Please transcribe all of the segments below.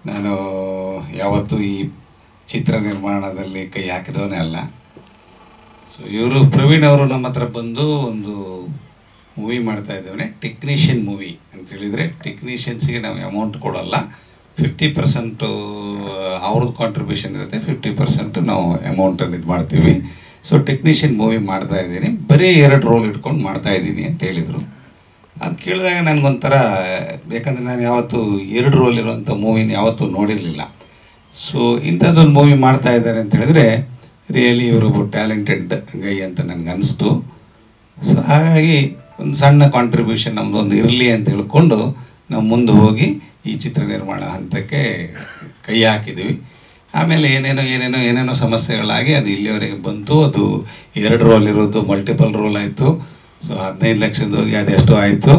ನಾನು ಯಾವತ್ತೂ ಈ ಚಿತ್ರ ನಿರ್ಮಾಣದಲ್ಲಿ ಕೈ ಹಾಕಿದವನೇ ಅಲ್ಲ. ಸೊ ಇವರು ಪ್ರವೀಣ್ ಅವರು ನಮ್ಮ ಹತ್ರ ಬಂದು ಒಂದು ಮೂವಿ ಮಾಡ್ತಾ ಇದ್ದೇವೆ, ಟೆಕ್ನಿಷಿಯನ್ ಮೂವಿ ಅಂತ ಹೇಳಿದರೆ ಟೆಕ್ನಿಷಿಯನ್ಸ್ಗೆ ನಾವು ಅಮೌಂಟ್ ಕೊಡೋಲ್ಲ, 50% ಅವ್ರದ್ದು ಕಾಂಟ್ರಿಬ್ಯೂಷನ್ ಇರುತ್ತೆ, 50% ನಾವು ಅಮೌಂಟನ್ನು ಇದು ಮಾಡ್ತೀವಿ. ಸೊ ಟೆಕ್ನಿಷಿಯನ್ ಮೂವಿ ಮಾಡ್ತಾ ಇದ್ದೀನಿ, ಬರೀ 2 ರೋಲ್ ಇಟ್ಕೊಂಡು ಮಾಡ್ತಾ ಇದ್ದೀನಿ ಅಂತ ಹೇಳಿದರು. ಅದು ಕೇಳಿದಾಗ ನನಗೊಂಥರ, ಯಾಕಂದರೆ ನಾನು ಯಾವತ್ತೂ 2 ರೋಲ್ ಇರುವಂಥ ಮೂವಿನ ಯಾವತ್ತೂ ನೋಡಿರಲಿಲ್ಲ. ಸೊ ಇಂಥದ್ದೊಂದು ಮೂವಿ ಮಾಡ್ತಾ ಇದ್ದಾರೆ ಅಂತ ಹೇಳಿದ್ರೆ ರಿಯಲಿ ಇವರು ಟ್ಯಾಲೆಂಟೆಡ್ ಗೈ ಅಂತ ನನಗೆ ಅನಿಸ್ತು. ಸೊ ಹಾಗಾಗಿ ಒಂದು ಸಣ್ಣ ಕಾಂಟ್ರಿಬ್ಯೂಷನ್ ನಮ್ಮದೊಂದು ಇರಲಿ ಅಂತ ಹೇಳ್ಕೊಂಡು ನಾವು ಮುಂದೆ ಹೋಗಿ ಈ ಚಿತ್ರ ನಿರ್ಮಾಣ ಹಂತಕ್ಕೆ ಕೈ ಹಾಕಿದ್ವಿ. ಆಮೇಲೆ ಏನೇನೋ ಸಮಸ್ಯೆಗಳಾಗಿ ಅದು ಇಲ್ಲಿವರೆಗೆ ಬಂತು. ಅದು 2 ರೋಲ್ ಇರೋದು ಮಲ್ಟಿಪಲ್ ರೋಲ್ ಆಯಿತು. ಸೊ 15 ಲಕ್ಷದ ಹೋಗಿ ಅದೆಷ್ಟೋ ಆಯಿತು.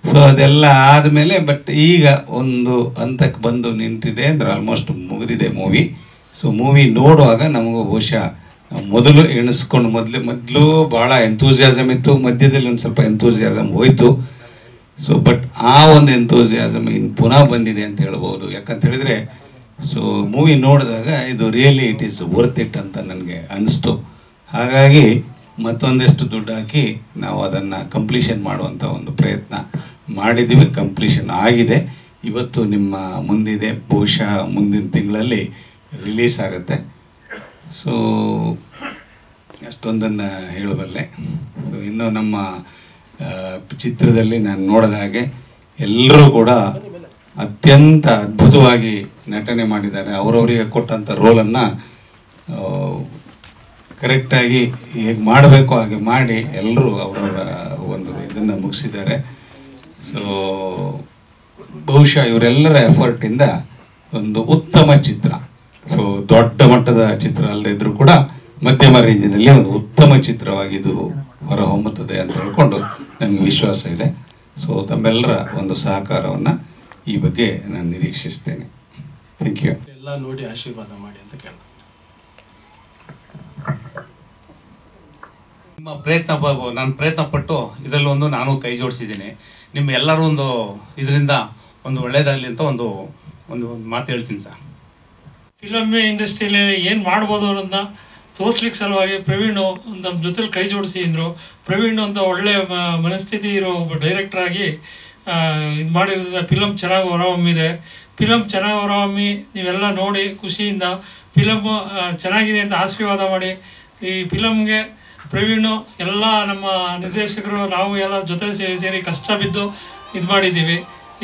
ಸೊ ಅದೆಲ್ಲ ಆದಮೇಲೆ ಬಟ್ ಈಗ ಒಂದು ಹಂತಕ್ಕೆ ಬಂದು ನಿಂತಿದೆ ಅಂದರೆ ಆಲ್ಮೋಸ್ಟ್ ಮುಗಿದಿದೆ ಮೂವಿ. ಸೊ ಮೂವಿ ನೋಡುವಾಗ ನಮಗೂ ಬಹುಶಃ ಮೊದಲು ಎಣಿಸ್ಕೊಂಡು ಮೊದಲು ಭಾಳ ಎಂತೂಸಿಯಾಸಮ್ ಇತ್ತು, ಮಧ್ಯದಲ್ಲಿ ಒಂದು ಸ್ವಲ್ಪ ಎಂತೂಸಿಯಾಸಮ್ ಹೋಯಿತು. ಸೊ ಬಟ್ ಆ ಒಂದು ಎಂತೂಸಿಯಾಸಮ್ ಇನ್ನು ಪುನಃ ಬಂದಿದೆ ಅಂತ ಹೇಳ್ಬೋದು. ಯಾಕಂತ ಹೇಳಿದರೆ ಸೊ ಮೂವಿ ನೋಡಿದಾಗ ಇದು really it is worth it ಅಂತ ನನಗೆ ಅನಿಸ್ತು. ಹಾಗಾಗಿ ಮತ್ತೊಂದಷ್ಟು ದುಡ್ಡು ಹಾಕಿ ನಾವು ಅದನ್ನು ಕಂಪ್ಲೀಷನ್ ಮಾಡುವಂಥ ಒಂದು ಪ್ರಯತ್ನ ಮಾಡಿದ್ದೀವಿ. ಕಂಪ್ಲೀಷನ್ ಆಗಿದೆ, ಇವತ್ತು ನಿಮ್ಮ ಮುಂದಿದೆ, ಬಹುಶಃ ಮುಂದಿನ ತಿಂಗಳಲ್ಲಿ ರಿಲೀಸ್ ಆಗುತ್ತೆ. ಸೊ ಅಷ್ಟೊಂದನ್ನು ಹೇಳಬಲ್ಲೆ. ಸೊ ಇನ್ನು ನಮ್ಮ ಚಿತ್ರದಲ್ಲಿ ನಾನು ನೋಡಿದ ಹಾಗೆ ಎಲ್ಲರೂ ಕೂಡ ಅತ್ಯಂತ ಅದ್ಭುತವಾಗಿ ನಟನೆ ಮಾಡಿದ್ದಾರೆ. ಅವರವರಿಗೆ ಕೊಟ್ಟಂಥ ರೋಲನ್ನು ಕರೆಕ್ಟಾಗಿ ಹೇಗೆ ಮಾಡಬೇಕು ಹಾಗೆ ಮಾಡಿ ಎಲ್ಲರೂ ಅವರವರ ಒಂದು ಇದನ್ನು ಮುಗಿಸಿದ್ದಾರೆ. ಸೊ ಬಹುಶಃ ಇವರೆಲ್ಲರ ಎಫರ್ಟಿಂದ ಒಂದು ಉತ್ತಮ ಚಿತ್ರ, ಸೊ ದೊಡ್ಡ ಮಟ್ಟದ ಚಿತ್ರ ಅಲ್ಲದೆ ಇದ್ದರೂ ಕೂಡ ಮಧ್ಯಮ ರೇಂಜಿನಲ್ಲಿ ಒಂದು ಉತ್ತಮ ಚಿತ್ರವಾಗಿದ್ದು ಹೊರಹೊಮ್ಮುತ್ತದೆ ಅಂತ ಹೇಳ್ಕೊಂಡು ನನಗೆ ವಿಶ್ವಾಸ ಇದೆ. ಸೊ ತಮ್ಮೆಲ್ಲರ ಒಂದು ಸಹಕಾರವನ್ನು ಈ ಬಗ್ಗೆ ನಾನು ನಿರೀಕ್ಷಿಸ್ತೇನೆ. Thank you. ಎಲ್ಲ ನೋಡಿ ಆಶೀರ್ವಾದ ಮಾಡಿ ಅಂತ ಕೇಳ. ನಿಮ್ಮ ನಾನು ಪ್ರಯತ್ನ ಪಟ್ಟು ಇದರಲ್ಲಿ ಒಂದು ನಾನು ಕೈ ಜೋಡಿಸಿದ್ದೀನಿ. ನಿಮ್ಮ ಎಲ್ಲರೂ ಒಂದು ಇದರಿಂದ ಒಂದು ಒಳ್ಳೆಯದಾಗಲಿ ಅಂತ ಒಂದು ಒಂದು ಮಾತು ಹೇಳ್ತೀನಿ ಸರ್. ಫಿಲಮ್ ಇಂಡಸ್ಟ್ರಿಯಲ್ಲಿ ಏನು ಮಾಡ್ಬೋದು ಅನ್ನೋದನ್ನ ತೋರಿಸ್ಲಿಕ್ಕೆ ಸಲುವಾಗಿ ಪ್ರವೀಣ್ ನಮ್ಮ ಜೊತೆಲಿ ಕೈ ಜೋಡಿಸಿ ಅಂದರು. ಪ್ರವೀಣ್ ಅಂತ ಒಳ್ಳೆಯ ಮನಸ್ಥಿತಿ ಇರೋ ಒಬ್ಬ ಡೈರೆಕ್ಟ್ರಾಗಿ ಇದು ಮಾಡಿರೋದ್ರಿಂದ ಫಿಲಮ್ ಚೆನ್ನಾಗಿ ಹೊರಹೊಮ್ಮಿದೆ. ಫಿಲಮ್ ಚೆನ್ನಾಗಿ ಹೊರಹೊಮ್ಮಿ ನೀವೆಲ್ಲ ನೋಡಿ ಖುಷಿಯಿಂದ ಫಿಲಮ್ ಚೆನ್ನಾಗಿದೆ ಅಂತ ಆಶೀರ್ವಾದ ಮಾಡಿ. ಈ ಫಿಲಮ್ಗೆ ಪ್ರವೀಣು ಎಲ್ಲ ನಮ್ಮ ನಿರ್ದೇಶಕರು ನಾವು ಎಲ್ಲ ಜೊತೆ ಸೇರಿ ಕಷ್ಟ ಬಿದ್ದು ಇದು ಮಾಡಿದ್ದೀವಿ.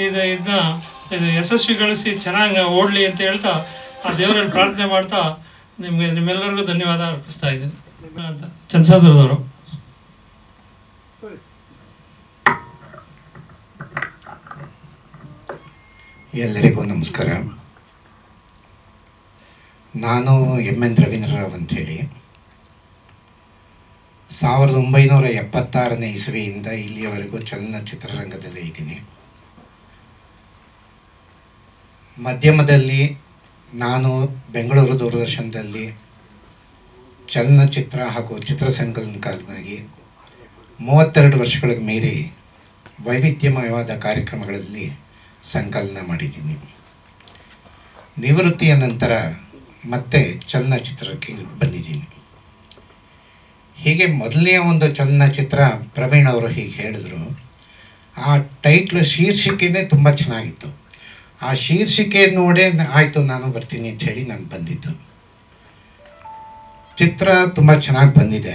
ಇದನ್ನ ಯಶಸ್ವಿಗೊಳಿಸಿ ಚೆನ್ನಾಗಿ ಓಡಲಿ ಅಂತ ಹೇಳ್ತಾ ಆ ದೇವರಲ್ಲಿ ಪ್ರಾರ್ಥನೆ ಮಾಡ್ತಾ ನಿಮ್ಮೆಲ್ಲರಿಗೂ ಧನ್ಯವಾದ ಅರ್ಪಿಸ್ತಾ ಇದ್ದೀನಿ ಅಂತ ಚಂದ್ರಸಾಗರದವರು. ಎಲ್ಲರಿಗೂ ನಮಸ್ಕಾರ. ನಾನು ಎನ್ ರವೀಂದ್ರರಾವ್ ಅಂಥೇಳಿ 1976ನೇ ಇಸವಿಯಿಂದ ಇಲ್ಲಿಯವರೆಗೂ ಚಲನಚಿತ್ರರಂಗದಲ್ಲೇ ಇದ್ದೀನಿ. ಮಧ್ಯಮದಲ್ಲಿ ನಾನು ಬೆಂಗಳೂರು ದೂರದರ್ಶನದಲ್ಲಿ ಚಲನಚಿತ್ರ ಹಾಗೂ ಚಿತ್ರಸಂಕಲನಕಾರನಾಗಿ 32 ವರ್ಷಗಳಿಗೆ ಮೀರಿ ವೈವಿಧ್ಯಮಯವಾದ ಕಾರ್ಯಕ್ರಮಗಳಲ್ಲಿ ಸಂಕಲನ ಮಾಡಿದ್ದೀನಿ. ನಿವೃತ್ತಿಯ ನಂತರ ಮತ್ತೆ ಚಲನಚಿತ್ರಕ್ಕೆ ಬಂದಿದ್ದೀನಿ. ಹೀಗೆ ಮೊದಲನೆಯ ಒಂದು ಚಲನಚಿತ್ರ ಪ್ರವೀಣ್ ಅವರು ಹೀಗೆ ಹೇಳಿದ್ರು, ಆ ಟೈಟ್ಲು ಶೀರ್ಷಿಕೆನೇ ತುಂಬ ಚೆನ್ನಾಗಿತ್ತು. ಆ ಶೀರ್ಷಿಕೆ ನೋಡೇ ಆಯಿತು ನಾನು ಬರ್ತೀನಿ ಅಂತ ಹೇಳಿ ನಾನು ಬಂದಿದ್ದು. ಚಿತ್ರ ತುಂಬ ಚೆನ್ನಾಗಿ ಬಂದಿದೆ.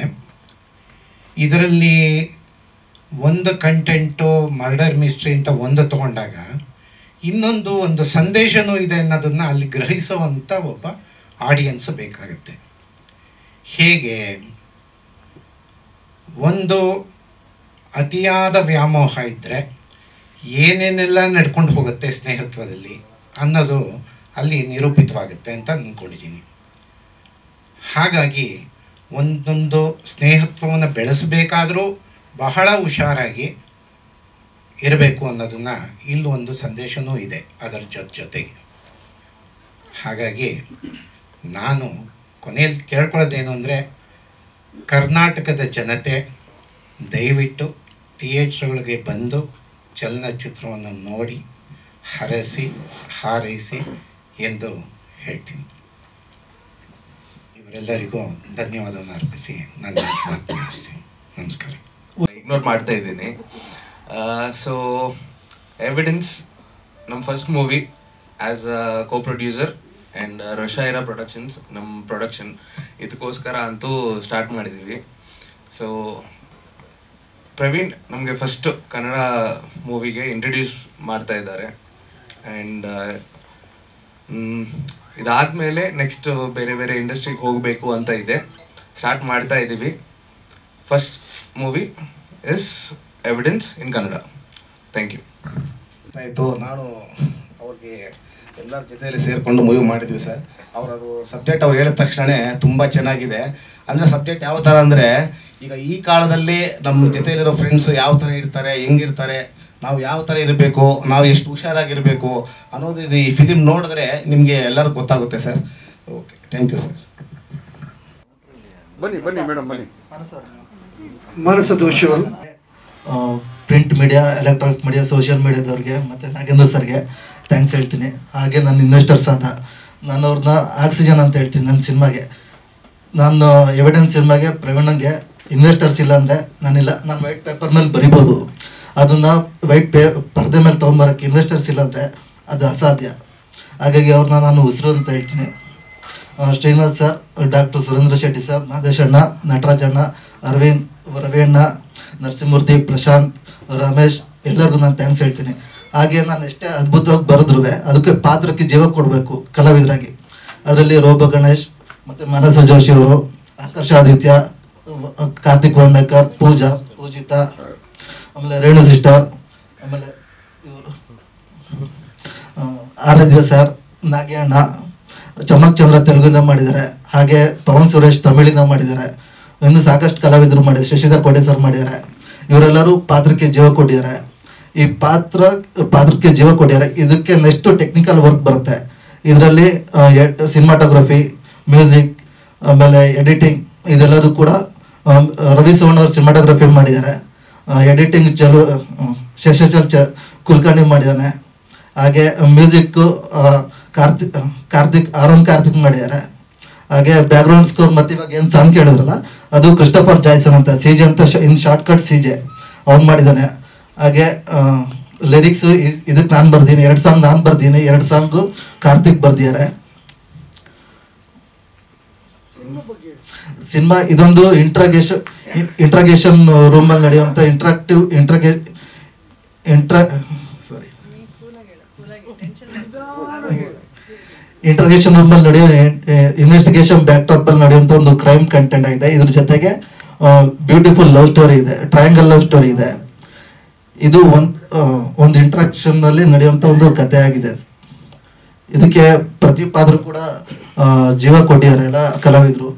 ಇದರಲ್ಲಿ ಒಂದು ಕಂಟೆಂಟು ಮರ್ಡರ್ ಮಿಸ್ಟ್ರಿ ಅಂತ ಒಂದು ತಗೊಂಡಾಗ ಒಂದು ಸಂದೇಶನೂ ಇದೆ ಅನ್ನೋದನ್ನು ಅಲ್ಲಿ ಗ್ರಹಿಸುವಂಥ ಒಬ್ಬ ಆಡಿಯನ್ಸ್ ಬೇಕಾಗುತ್ತೆ. ಹೇಗೆ ಒಂದು ಅತಿಯಾದ ವ್ಯಾಮೋಹ ಇದ್ದರೆ ಏನೇನೆಲ್ಲ ನಡ್ಕೊಂಡು ಹೋಗುತ್ತೆ ಸ್ನೇಹತ್ವದಲ್ಲಿ ಅನ್ನೋದು ಅಲ್ಲಿ ನಿರೂಪಿತವಾಗುತ್ತೆ ಅಂತ ಅಂದ್ಕೊಂಡಿದ್ದೀನಿ. ಹಾಗಾಗಿ ಒಂದೊಂದು ಸ್ನೇಹತ್ವವನ್ನು ಬೆಳೆಸಬೇಕಾದರೂ ಬಹಳ ಹುಷಾರಾಗಿ ಇರಬೇಕು ಅನ್ನೋದನ್ನು ಇಲ್ಲೊಂದು ಸಂದೇಶನೂ ಇದೆ ಅದರ ಜೊತೆಗೆ. ಹಾಗಾಗಿ ನಾನು ಕೊನೆಯಲ್ಲಿ ಕೇಳ್ಕೊಳ್ಳೋದೇನು ಅಂದರೆ, ಕರ್ನಾಟಕದ ಜನತೆ ದಯವಿಟ್ಟು ಥಿಯೇಟ್ರ್ಗಳಿಗೆ ಬಂದು ಚಲನಚಿತ್ರವನ್ನು ನೋಡಿ ಹರಸಿ ಹಾರೈಸಿ ಎಂದು ಹೇಳ್ತೀನಿ. ಇವರೆಲ್ಲರಿಗೂ ಧನ್ಯವಾದವನ್ನು ಅರ್ಪಿಸಿ ನನ್ನ ಮಾತು ಮುಗಿಸ್ತೀನಿ. ನಮಸ್ಕಾರ. ಇಗ್ನೋರ್ ಮಾಡ್ತಾ ಇದ್ದೀನಿ. ಸೊ ಎವಿಡೆನ್ಸ್ ನಮ್ಮ first movie as a co producer and ರಶಾಯಿರಾ ಪ್ರೊಡಕ್ಷನ್ಸ್ ನಮ್ಮ ಪ್ರೊಡಕ್ಷನ್ ಇದಕ್ಕೋಸ್ಕರ ಅಂತೂ ಸ್ಟಾರ್ಟ್ ಮಾಡಿದ್ದೀವಿ. ಸೊ ಪ್ರವೀಣ್ ನಮಗೆ ಫಸ್ಟು ಕನ್ನಡ ಮೂವಿಗೆ ಇಂಟ್ರಡ್ಯೂಸ್ ಮಾಡ್ತಾ ಇದ್ದಾರೆ. ಆ್ಯಂಡ್ ಇದಾದಮೇಲೆ ನೆಕ್ಸ್ಟ್ ಬೇರೆ ಬೇರೆ ಇಂಡಸ್ಟ್ರಿಗೆ ಹೋಗಬೇಕು ಅಂತ ಇದೆ. ಸ್ಟಾರ್ಟ್ ಮಾಡ್ತಾ ಇದ್ದೀವಿ. First movie is evidence in Kannada. Thank you. ಆಯಿತು, ನಾನು ಅವ್ರಿಗೆ ಎಲ್ಲರ ಜೊತೆಯಲ್ಲಿ ಸೇರಿಕೊಂಡು ಮೂವಿ ಮಾಡಿದ್ವಿ ಸರ್. ಅದು ಸಬ್ಜೆಕ್ಟ್ ಅವ್ರು ಹೇಳಿದ ತಕ್ಷಣ ತುಂಬ ಚೆನ್ನಾಗಿದೆ. ಅಂದರೆ ಸಬ್ಜೆಕ್ಟ್ ಯಾವ ಥರ ಅಂದರೆ, ಈಗ ಈ ಕಾಲದಲ್ಲಿ ನಮ್ಮ ಜೊತೆಯಲ್ಲಿರೋ ಫ್ರೆಂಡ್ಸು ಯಾವ ಥರ ಇರ್ತಾರೆ, ಹೆಂಗಿರ್ತಾರೆ, ನಾವು ಯಾವ ಥರ ಇರಬೇಕು, ನಾವು ಎಷ್ಟು ಹುಷಾರಾಗಿರಬೇಕು ಅನ್ನೋದು ಇದು ಈ ಫಿಲಿಮ್ ನೋಡಿದ್ರೆ ನಿಮಗೆ ಎಲ್ಲರಿಗೂ ಗೊತ್ತಾಗುತ್ತೆ sir. Okay, thank you sir. ಬನ್ನಿ ಮೇಡಮ್, ಬನ್ನಿ. ಮಾನಸ ದೋಷಿಯವರು print media, electronic media, social ಮೀಡಿಯಾದವ್ರಿಗೆ ಮತ್ತು ನಾಗೇಂದ್ರ ಸರ್ಗೆ ಥ್ಯಾಂಕ್ಸ್ ಹೇಳ್ತೀನಿ. ಹಾಗೆ ನನ್ನ ಇನ್ವೆಸ್ಟರ್ಸ್ ಆದ ನಾನು ಅವ್ರನ್ನ ಆಕ್ಸಿಜನ್ ಅಂತ ಹೇಳ್ತೀನಿ. ನನ್ನ ಸಿನಿಮಾಗೆ, ನಾನು ಎವಿಡೆನ್ಸ್ ಸಿನಿಮಾಗೆ ಪ್ರವೀಣಂಗೆ ಇನ್ವೆಸ್ಟರ್ಸ್ ಇಲ್ಲ ಅಂದರೆ ನಾನಿಲ್ಲ. ನಾನು ವೈಟ್ ಪೇಪರ್ ಮೇಲೆ ಬರಿಬೋದು, ಅದನ್ನು ಪರದೆ ಮೇಲೆ ತೊಗೊಂಬರೋಕ್ಕೆ ಇನ್ವೆಸ್ಟರ್ಸ್ ಇಲ್ಲ ಅಂದರೆ ಅದು ಅಸಾಧ್ಯ. ಹಾಗಾಗಿ ಅವ್ರನ್ನ ನಾನು ಉಸಿರು ಅಂತ ಹೇಳ್ತೀನಿ. Srinivas sir, doctor Surendra Shetty sir, ಮಾದೇಶಣ್ಣ, ನಟರಾಜಣ್ಣ, ಅರವಿಂದ್, ರವಿಯಣ್ಣ, ನರಸಿಂಹಮೂರ್ತಿ, ಪ್ರಶಾಂತ್, ರಮೇಶ್ ಎಲ್ಲರಿಗೂ ನಾನು ಥ್ಯಾಂಕ್ಸ್ ಹೇಳ್ತೀನಿ. ಹಾಗೆ ನಾನು ಎಷ್ಟೇ ಅದ್ಭುತವಾಗಿ ಬರೆದ್ರು ಅದಕ್ಕೆ ಪಾತ್ರಕ್ಕೆ ಜೀವ ಕೊಡಬೇಕು ಕಲಾವಿದರಾಗಿ. ಅದರಲ್ಲಿ ರೋಬೋ ಗಣೇಶ್ ಮತ್ತು ಮಾನಸ ಜೋಶಿ ಅವರು, ಆಕರ್ಷ ಆದಿತ್ಯ, ಕಾರ್ತಿಕ್ ವಂಡಕರ್, ಪೂಜಿತಾ, ಆಮೇಲೆ ರೇಣು ಸಿಸ್ಟರ್, ಆಮೇಲೆ ಇವರು ಆರಾಧ್ಯ ಸರ್, ನಾಗೇಣ್ಣ, ಚಮಕ್ ಚಂದ್ರ ತೆಲುಗಿಂದ ಮಾಡಿದ್ದಾರೆ. ಹಾಗೆ ಪವನ್ ಸುರೇಶ್ ತಮಿಳಿಂದ ಮಾಡಿದ್ದಾರೆ. ಇನ್ನು ಸಾಕಷ್ಟು ಕಲಾವಿದರು ಮಾಡಿದ್ದಾರೆ. ಶಶಿಧರ್ ಕೋಟೆ ಸರ್ ಮಾಡಿದ್ದಾರೆ. ಇವರೆಲ್ಲರೂ ಪಾತ್ರಕ್ಕೆ ಜೀವ ಕೊಟ್ಟಿದ್ದಾರೆ. ಈ ಪಾತ್ರಕ್ಕೆ ಜೀವ ಕೊಟ್ಟಿದ್ದಾರೆ. ಇದಕ್ಕೆ ನೆಕ್ಸ್ಟ್ ಟೆಕ್ನಿಕಲ್ ವರ್ಕ್ ಬರುತ್ತೆ. ಇದರಲ್ಲಿ ಸಿನಿಮಾಟೋಗ್ರಫಿ, ಮ್ಯೂಸಿಕ್, ಆಮೇಲೆ ಎಡಿಟಿಂಗ್ ಇದೆಲ್ಲರೂ ಕೂಡ ರವಿ ಸೋಮಣ್ಣ ಅವರು ಸಿನಿಮಾಟೋಗ್ರಫಿ ಮಾಡಿದ್ದಾರೆ. ಎಡಿಟಿಂಗ್ ಶಶಚಲ್ ಕುಲಕರ್ಣಿ ಮಾಡಿದ್ದಾನೆ. ಹಾಗೆ ಮ್ಯೂಸಿಕ್ಕು ಕಾರ್ತಿಕ್ ಮಾಡಿದ್ದಾರೆ. ಹಾಗೆ ಬ್ಯಾಕ್ಗ್ರೌಂಡ್ ಸ್ಕೋರ್ ಮತ್ತು ಇವಾಗ ಏನು ಸಾಂಗ್ ಕೇಳಿದ್ರಲ್ಲ ಅದು ಕ್ರಿಸ್ಟೋಫರ್ ಜಾಯ್ಸನ್ ಅಂತ, CJ ಅಂತ, ಇನ್ ಶಾರ್ಟ್ ಕಟ್ CJ ಅವ್ನು ಮಾಡಿದ್ದಾನೆ. ಹಾಗೆ ಲಿರಿಕ್ಸ್ ಇದಕ್ಕೆ ನಾನು ಬರ್ದೀನಿ, 2 ಸಾಂಗ್ ನಾನು ಬರ್ದೀನಿ, 2 ಸಾಂಗು ಕಾರ್ತಿಕ್ ಬರ್ದಿದ್ದಾರೆ. ಸಿನಿಮಾ ಇದೊಂದು ಇಂಟ್ರಾಗೇಷನ್ ರೂಮಲ್ಲಿ ನಡೆಯುವಂಥ ಇಂಟ್ರಾಗೇಷನ್ ರೂಮಲ್ಲಿ ನಡೆಯೋ ಇನ್ವೆಸ್ಟಿಗೇಷನ್ ಬ್ಯಾಕ್ಡ್ರಾಪ್ ಅಲ್ಲಿ ನಡೆಯುವಂಥ ಒಂದು ಕ್ರೈಮ್ ಕಂಟೆಂಟ್ ಆಗಿದೆ. ಇದ್ರ ಜೊತೆಗೆ ಬ್ಯೂಟಿಫುಲ್ ಲವ್ ಸ್ಟೋರಿ ಇದೆ, ಟ್ರಯಾಂಗಲ್ ಲವ್ ಸ್ಟೋರಿ ಇದೆ. ಇದು ಒಂದು ಇಂಟ್ರಾಕ್ಷನ್ ಅಲ್ಲಿ ನಡೆಯುವಂಥ ಒಂದು ಕಥೆ ಆಗಿದೆ. ಇದಕ್ಕೆ ಪ್ರತಿಪಾದರು ಕೂಡ ಜೀವ ಕೊಟ್ಟಿದ್ದಾರೆ ಎಲ್ಲ ಕಲಾವಿದರು.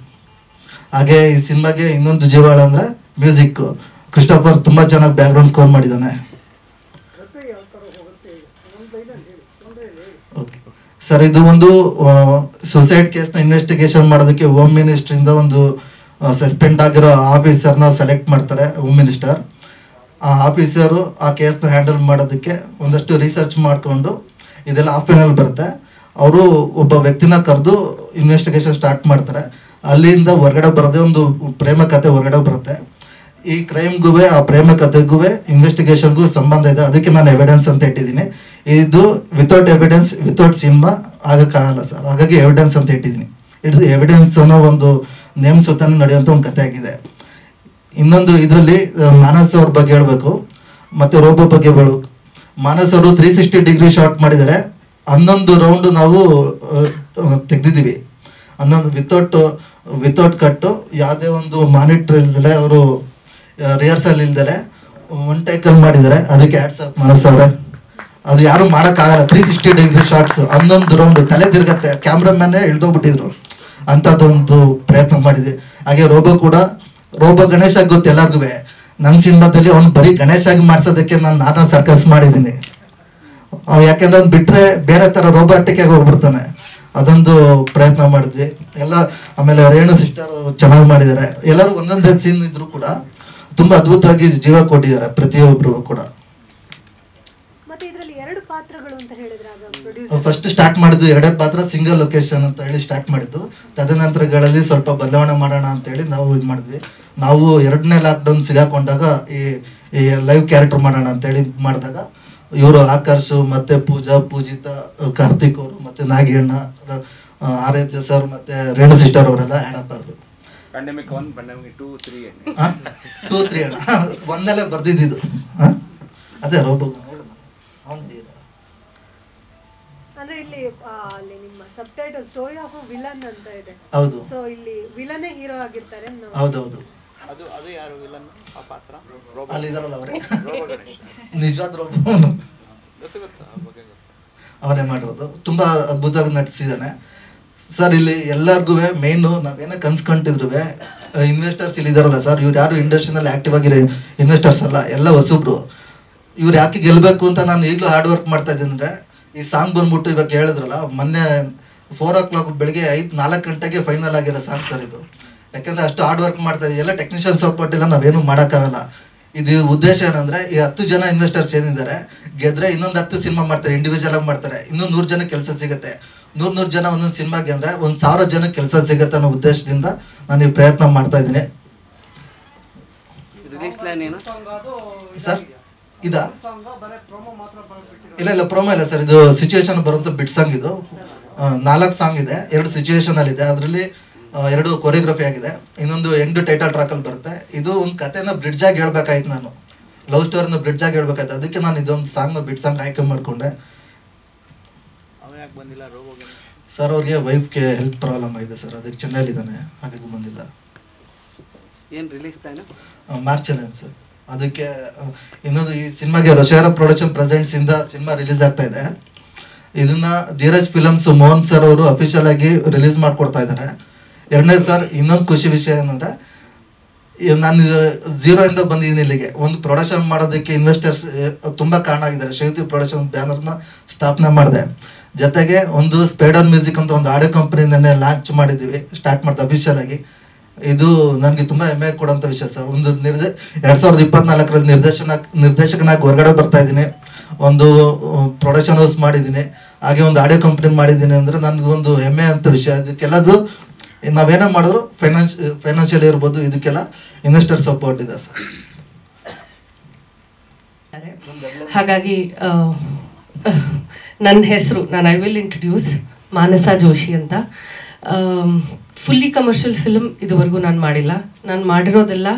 ಹಾಗೆ ಈ ಸಿನಿಮಾಗೆ ಇನ್ನೊಂದು ಜೀವಾಳ ಅಂದರೆ ಮ್ಯೂಸಿಕ್. ಕ್ರಿಸ್ಟೋಫರ್ ತುಂಬ ಚೆನ್ನಾಗಿ ಬ್ಯಾಕ್ಗ್ರೌಂಡ್ ಸ್ಕೋರ್ ಮಾಡಿದ್ದಾನೆ. ಓಕೆ ಸರ್, ಇದು ಒಂದು ಸುಸೈಡ್ ಕೇಸ್ನ ಇನ್ವೆಸ್ಟಿಗೇಷನ್ ಮಾಡೋದಕ್ಕೆ ಹೋಮ್ ಮಿನಿಸ್ಟ್ರಿಂದ ಒಂದು ಸಸ್ಪೆಂಡ್ ಆಗಿರೋ ಆಫೀಸರ್ನ ಸೆಲೆಕ್ಟ್ ಮಾಡ್ತಾರೆ ಹೋಮ್ ಮಿನಿಸ್ಟರ್. ಆ ಆಫೀಸರು ಆ ಕೇಸ್ನ ಹ್ಯಾಂಡಲ್ ಮಾಡೋದಕ್ಕೆ ಒಂದಷ್ಟು ರಿಸರ್ಚ್ ಮಾಡಿಕೊಂಡು ಇದೆಲ್ಲ ಆಫ್ಲೈನಲ್ಲಿ ಬರುತ್ತೆ. ಅವರು ಒಬ್ಬ ವ್ಯಕ್ತಿನ ಕರೆದು ಇನ್ವೆಸ್ಟಿಗೇಷನ್ ಸ್ಟಾರ್ಟ್ ಮಾಡ್ತಾರೆ. ಅಲ್ಲಿಂದ ಹೊರಗಡೆ ಬರೋದೇ ಒಂದು ಪ್ರೇಮ ಕಥೆ ಹೊರಗಡೆ ಬರುತ್ತೆ. ಈ ಕ್ರೈಮ್ಗೂ ಆ ಪ್ರೇಮ ಕಥೆಗೂ ಇನ್ವೆಸ್ಟಿಗೇಷನ್ಗೂ ಸಂಬಂಧ ಇದೆ. ಅದಕ್ಕೆ ನಾನು ಎವಿಡೆನ್ಸ್ ಅಂತ ಇಟ್ಟಿದ್ದೀನಿ. ಇದು ವಿತೌಟ್ ಎವಿಡೆನ್ಸ್, ವಿತೌಟ್ ಸಿನಿಮಾ ಆಗೋಕ್ಕಾಗಲ್ಲ ಸರ್. ಹಾಗಾಗಿ ಎವಿಡೆನ್ಸ್ ಅಂತ ಇಟ್ಟಿದ್ದೀನಿ. ಇದು ಎವಿಡೆನ್ಸ್ ಅನ್ನೋ ಒಂದು ನೇಮ್ ಸುತ್ತಾನೆ ನಡೆಯುವಂಥ ಒಂದು ಕಥೆ ಆಗಿದೆ. ಇನ್ನೊಂದು ಇದರಲ್ಲಿ ಮಾನಸ್ ಅವ್ರ ಬಗ್ಗೆ ಹೇಳಬೇಕು ಮತ್ತು ರೋಬೋ ಬಗ್ಗೆ ಹೇಳಬೇಕು. ಮಾನಸ್ ಅವರು 360 ಡಿಗ್ರಿ ಶಾಟ್ ಮಾಡಿದ್ದಾರೆ. 11 ರೌಂಡು ನಾವು ತೆಗೆದಿದ್ದೀವಿ. 11 ವಿತೌಟ್ ಕಟ್ಟು, ಯಾವುದೇ ಒಂದು ಮಾನಿಟ್ರ್ ಇಲ್ದಲೆ, ಅವರು ರಿಹರ್ಸಲ್ ಇಲ್ದಲೆ 1 ಟೇಕಲ್ಲಿ ಮಾಡಿದ್ದಾರೆ. ಅದಕ್ಕೆ ಆ್ಯಡ್ಸ್ ಮಾನಸ್ ಅವರೇ. ಅದು ಯಾರು ಮಾಡೋಕ್ಕಾಗಲ್ಲ. 360 ಡಿಗ್ರಿ ಶಾರ್ಟ್ಸ್ 11 ರೌಂಡ್ ತಲೆ ತಿರ್ಗತ್ತೆ. ಕ್ಯಾಮ್ರಾಮ್ಯಾನೇ ಇಳ್ದೋಗ್ಬಿಟ್ಟಿದ್ರು. ಅಂಥದ್ದೊಂದು ಪ್ರಯತ್ನ ಮಾಡಿದ್ವಿ. ಹಾಗೆ ರೋಬೋ ಗಣೇಶ ಗೊತ್ತು ಎಲ್ಲರಿಗೂ. ನನ್ನ ಸಿನಿಮಾದಲ್ಲಿ ಅವ್ನು ಬರೀ ಗಣೇಶ ಆಗಿ ಮಾಡ್ಸೋದಕ್ಕೆ ನಾನು ಸರ್ಕಸ್ ಮಾಡಿದ್ದೀನಿ. ಯಾಕೆಂದ್ರೆ ಅವ್ನು ಬಿಟ್ಟರೆ ಬೇರೆ ಥರ ರೋಬೋಟಿಕ್ ಆಗಿ ಹೋಗ್ಬಿಡ್ತಾನೆ. ಅದೊಂದು ಪ್ರಯತ್ನ ಮಾಡಿದ್ವಿ ಎಲ್ಲ. ಆಮೇಲೆ ರೇಣು ಸಿಸ್ಟರ್ ಚೆನ್ನಾಗಿ ಮಾಡಿದ್ದಾರೆ. ಎಲ್ಲರೂ ಒಂದೊಂದೇ ಸೀನ್ ಇದ್ರು ಕೂಡ ತುಂಬ ಅದ್ಭುತವಾಗಿ ಜೀವ ಕೊಟ್ಟಿದ್ದಾರೆ ಪ್ರತಿಯೊಬ್ಬರು ಕೂಡ. ಮತ್ತೆ ಇದರಲ್ಲಿ 2 ಪಾತ್ರಗಳು ಅಂತ ಹೇಳಿದ್ರೆ ಆಗ ಪ್ರೊಡ್ಯೂಸರ್ ಫಸ್ಟ್ ಸ್ಟಾರ್ಟ್ ಮಾಡಿದ್ದು 2 ಪಾತ್ರ ಸಿಂಗಲ್ ಲೊಕೇಶನ್ ಅಂತ ಹೇಳಿ ಸ್ಟಾರ್ಟ್ ಮಾಡಿದ್ದು. ತದನಂತರಗಳಲ್ಲಿ ಸ್ವಲ್ಪ ಬದಲಾವಣೆ ಮಾಡೋಣ ಅಂತೇಳಿ ನಾವು ಇದು ಮಾಡಿದ್ವಿ. ನಾವು 2ನೇ ಲಾಕ್ಡೌನ್ ಸಿಗಾಕೊಂಡಾಗ ಈ ಲೈವ್ ಕ್ಯಾರೆಕ್ಟರ್ ಮಾಡೋಣ ಅಂತೇಳಿ ಮಾಡಿದಾಗ ಇವರು ಆಕರ್ಷ್ ಮತ್ತೆ ಪೂಜಿತಾ, ಕಾರ್ತಿಕ್ ಅವರು ಮತ್ತೆ ನಾಗಿಯಣ್ಣ, ಆರಾಧ್ಯ ಸರ್ ಮತ್ತೆ ರೇಣು ಸಿಸ್ಟರ್ ಅವರೆಲ್ಲ ಆ್ಯಡ್ ಅಪ್ ಆದರು. Pandemic 1, Pandemic 2, 3 2, 3 ಅಣ್ಣ ಒಂದಲ್ಲೇ ಬರ್ದಿದ್ದು. ಅದೇ ರೋಬೋ ಅಂದ್ರೆ ಇಲ್ಲಿ ನಿಮ್ಮ ಸಬ್ ಟೈಟಲ್ ಸ್ಟೋರಿ ಆಫ್ ವಿಲನ್ ಅಂತ ಇದೆ. ಹೌದು. ಸೊ ಇಲ್ಲಿ ವಿಲನೇ ಹೀರೋ ಆಗಿರ್ತಾರೆ. ಹೌದೌದು. ಅದು ಯಾರು ವಿಲನ್ ಆ ಪಾತ್ರ? ಅಲ್ಲಿ ಇದಾರಲ್ಲ ಅವರೇ ನಿಜವಾದ ರೋಬೋ ಅವರೇ ಮಾಡಿರೋದು. ತುಂಬಾ ಅದ್ಭುತವಾಗಿ ನಟಿಸಿದ್ದಾನೆ ಸರ್. ಇಲ್ಲಿ ಎಲ್ಲರಿಗೂ ಮೇನು ನಾವೇನೋ ಕನ್ಸ್ಕೊಂಡಿದ್ರು ಇನ್ವೆಸ್ಟರ್ಸ್ ಇಲ್ಲಿ ಇದಾರಲ್ಲ ಸರ್, ಇವ್ರು ಯಾರು ಇಂಡಸ್ಟ್ರಿನಲ್ಲಿ ಆಕ್ಟಿವ್ ಆಗಿರೋ ಇನ್ವೆಸ್ಟರ್ಸ್ ಅಲ್ಲ, ಎಲ್ಲ ಹೊಸಬ್ರು. ಇವ್ರು ಯಾಕೆ ಗೆಲ್ಲಬೇಕು ಅಂತ ನಾನು ಈಗಲೂ ಹಾರ್ಡ್ ವರ್ಕ್ ಮಾಡ್ತಾ ಇದ್ದೀನಿ. ಅಂದರೆ ಈ ಸಾಂಗ್ ಬಂದ್ಬಿಟ್ಟು ಇವಾಗ ಹೇಳಿದ್ರಲ್ಲ, ಮೊನ್ನೆ 4 o'clock ಬೆಳಗ್ಗೆ 4 ಗಂಟೆಗೆ ಫೈನಲ್ ಆಗಿರೋ ಸಾಂಗ್ ಸರ್ ಇದು. ಯಾಕೆಂದರೆ ಅಷ್ಟು ಹಾರ್ಡ್ ವರ್ಕ್ ಮಾಡ್ತಾ ಇದ್ದೀವಿ. ಎಲ್ಲ ಟೆಕ್ನಿಷಿಯನ್ ಸಪೋರ್ಟ್ ಇಲ್ಲ, ನಾವೇನು ಮಾಡೋಕ್ಕಾಗಲ್ಲ. ಇದು ಉದ್ದೇಶ ಏನಂದರೆ ಈ 10 ಜನ ಇನ್ವೆಸ್ಟರ್ಸ್ ಏನಿದ್ದಾರೆ ಗೆದ್ರೆ ಇನ್ನೊಂದು 10 ಸಿನಿಮಾ ಮಾಡ್ತಾರೆ, ಇಂಡಿವಿಜುವಲ್ ಆಗಿ ಮಾಡ್ತಾರೆ. ಇನ್ನೂ 100 ಜನ ಕೆಲಸ ಸಿಗುತ್ತೆ. 100 ಜನ ಒಂದೊಂದು ಸಿನಿಮಾಗೆ ಅಂದರೆ 1000 ಜನಕ್ಕೆ ಕೆಲಸ ಸಿಗುತ್ತೆ ಅನ್ನೋ ಉದ್ದೇಶದಿಂದ ನಾನು ಈ ಪ್ರಯತ್ನ ಮಾಡ್ತಾ ಇದ್ದೀನಿ ಸರ್. ಇದಾ ಇಲ್ಲ ಪ್ರೋಮೋ ಇಲ್ಲ ಸರ್, ಇದು ಸಿಚುವೇಶನ್ ಬರುವಂಥ ಬಿಟ್ ಸಾಂಗ್. ಇದು 4 ಸಾಂಗ್ ಇದೆ, 2 ಸಿಚುವೇಶನ್ ಅಲ್ಲಿ ಇದೆ. ಅದರಲ್ಲಿ 2 ಕೊರಿಯೋಗ್ರಫಿ ಆಗಿದೆ, ಇನ್ನೊಂದು ಎಂಡ್ ಟೈಟಲ್ ಟ್ರ್ಯಾಕಲ್ಲಿ ಬರುತ್ತೆ. ಇದು ಒಂದು ಕಥೆನ ಬ್ರಿಡ್ಜ್ ಆಗಿ ಹೇಳ್ಬೇಕಾಯ್ತು, ನಾನು ಲವ್ ಸ್ಟೋರಿನ ಬ್ರಿಡ್ಜ್ ಆಗಿ ಹೇಳ್ಬೇಕಾಯ್ತು. ಅದಕ್ಕೆ ನಾನು ಇದೊಂದು ಸಾಂಗ್ನ ಬಿಟ್ ಸಾಂಗ್ ಆಯ್ಕೆ ಮಾಡಿಕೊಂಡೆ ಸರ್. ಅವ್ರಿಗೆ ವೈಫ್ಗೆ ಹೆಲ್ತ್ ಪ್ರಾಬ್ಲಮ್ ಆಗಿದೆ ಸರ್, ಅದಕ್ಕೆ ಚೆನ್ನೈಲಿದ್ದಾನೆ, ಹಾಗಾಗಿ ಬಂದಿಲ್ಲ. ಏನು ರಿಲೀಸ್ ಪ್ಲಾನ್? ಮಾರ್ಚಲ್ಲಿ ಸರ್. ಅದಕ್ಕೆ ಇನ್ನೊಂದು ಈ ಸಿನಿಮಾಗೆ ರೊಶೈರಾ ಪ್ರೊಡಕ್ಷನ್ ಪ್ರೆಸೆಂಟ್ಸ್ ಇಂದ ಸಿನಿಮಾ ರಿಲೀಸ್ ಆಗ್ತಾ ಇದೆ. ಇದನ್ನ ಧೀರಜ್ ಫಿಲಮ್ಸ್ ಮೋಹನ್ ಸರ್ ಅವರು ಅಫಿಷಿಯಲ್ ಆಗಿ ರಿಲೀಸ್ ಮಾಡ್ಕೊಡ್ತಾ ಇದ್ದಾರೆ. 2ನೇ ಸರ್, ಇನ್ನೊಂದು ಖುಷಿ ವಿಷಯ ಏನಂದ್ರೆ ನಾನು 0 ಇಂದ ಬಂದಿದ್ದೀನಿ ಇಲ್ಲಿಗೆ. ಒಂದು ಪ್ರೊಡಕ್ಷನ್ ಮಾಡೋದಕ್ಕೆ ಇನ್ವೆಸ್ಟರ್ಸ್ ತುಂಬ ಕಾರಣ ಆಗಿದ್ದಾರೆ. ಶೈತಿ ಪ್ರೊಡಕ್ಷನ್ ಬ್ಯಾನರ್ನ ಸ್ಥಾಪನೆ ಮಾಡಿದೆ. ಜೊತೆಗೆ ಒಂದು ಸ್ಪೈಡರ್ ಮ್ಯೂಸಿಕ್ ಅಂತ ಒಂದು ಆಡಿಯೋ ಕಂಪ್ನಿನೇ ಲಾಂಚ್ ಮಾಡಿದ್ದೀವಿ, ಸ್ಟಾರ್ಟ್ ಮಾಡ್ತಾ ಅಫಿಷಿಯಲ್ ಆಗಿ. ಇದು ನನಗೆ ತುಂಬ ಹೆಮ್ಮೆ ಕೊಡೋಂಥ ವಿಷಯ ಸರ್. ಒಂದು 2024ರಲ್ಲಿ ನಿರ್ದೇಶಕನಾಗಿ ಹೊರಗಡೆ ಬರ್ತಾ ಇದ್ದೀನಿ, ಒಂದು ಪ್ರೊಡಕ್ಷನ್ ಹೌಸ್ ಮಾಡಿದ್ದೀನಿ, ಹಾಗೆ ಒಂದು ಆಡಿಯೋ ಕಂಪ್ನಿ ಮಾಡಿದ್ದೀನಿ. ಅಂದರೆ ನನಗೊಂದು ಹೆಮ್ಮೆ ಅಂತ ವಿಷಯ. ಇದಕ್ಕೆಲ್ಲದು ನಾವೇನೋ ಮಾಡಿದ್ರು ಫೈನಾನ್ಷಿಯಲಿ ಇರ್ಬೋದು, ಇದಕ್ಕೆಲ್ಲ ಇನ್ವೆಸ್ಟರ್ ಸಪೋರ್ಟ್ ಇದೆ ಸರ್. ಹಾಗಾಗಿ ನನ್ನ ಹೆಸರು, ಐ ವಿಲ್ ಇಂಟ್ರಡ್ಯೂಸ್ ಮಾನಸ ಜೋಶಿ ಅಂತ. ಫುಲ್ಲಿ ಕಮರ್ಷಿಯಲ್ ಫಿಲ್ಮ್ ಇದುವರೆಗೂ ನಾನು ಮಾಡಿಲ್ಲ. ನಾನು ಮಾಡಿರೋದೆಲ್ಲ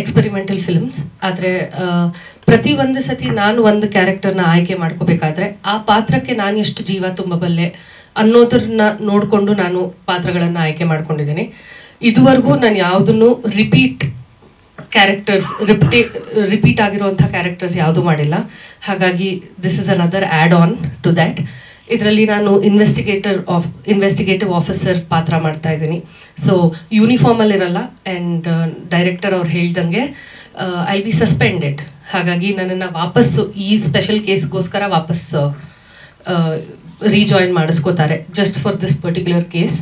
ಎಕ್ಸ್ಪೆರಿಮೆಂಟಲ್ ಫಿಲ್ಮ್ಸ್. ಆದರೆ ಪ್ರತಿ ಒಂದು ಸತಿ ನಾನು ಒಂದು ಕ್ಯಾರೆಕ್ಟರ್ನ ಆಯ್ಕೆ ಮಾಡ್ಕೋಬೇಕಾದ್ರೆ ಆ ಪಾತ್ರಕ್ಕೆ ನಾನು ಎಷ್ಟು ಜೀವ ತುಂಬಬಲ್ಲೆ ಅನ್ನೋದನ್ನ ನೋಡಿಕೊಂಡು ನಾನು ಪಾತ್ರಗಳನ್ನು ಆಯ್ಕೆ ಮಾಡ್ಕೊಂಡಿದ್ದೀನಿ. ಇದುವರೆಗೂ ನಾನು ಯಾವುದನ್ನು ರಿಪೀಟ್ ಆಗಿರುವಂಥ ಕ್ಯಾರೆಕ್ಟರ್ಸ್ ಯಾವುದೂ ಮಾಡಿಲ್ಲ. ಹಾಗಾಗಿ this is another add on to that. ಇದರಲ್ಲಿ ನಾನು ಇನ್ವೆಸ್ಟಿಗೇಟಿವ್ ಆಫೀಸರ್ ಪಾತ್ರ ಮಾಡ್ತಾ ಇದ್ದೀನಿ. ಸೊ ಯೂನಿಫಾರ್ಮಲ್ಲಿರಲ್ಲ. ಆ್ಯಂಡ್ ಡೈರೆಕ್ಟರ್ ಅವ್ರು ಹೇಳ್ದಂಗೆ ಐ ಬಿ ಸಸ್ಪೆಂಡೆಡ್. ಹಾಗಾಗಿ ನನ್ನನ್ನು ವಾಪಸ್ಸು ಈ ಸ್ಪೆಷಲ್ ಕೇಸ್ಗೋಸ್ಕರ ವಾಪಸ್ಸು ರೀಜಾಯಿನ್ ಮಾಡಿಸ್ಕೋತಾರೆ, just for this particular case.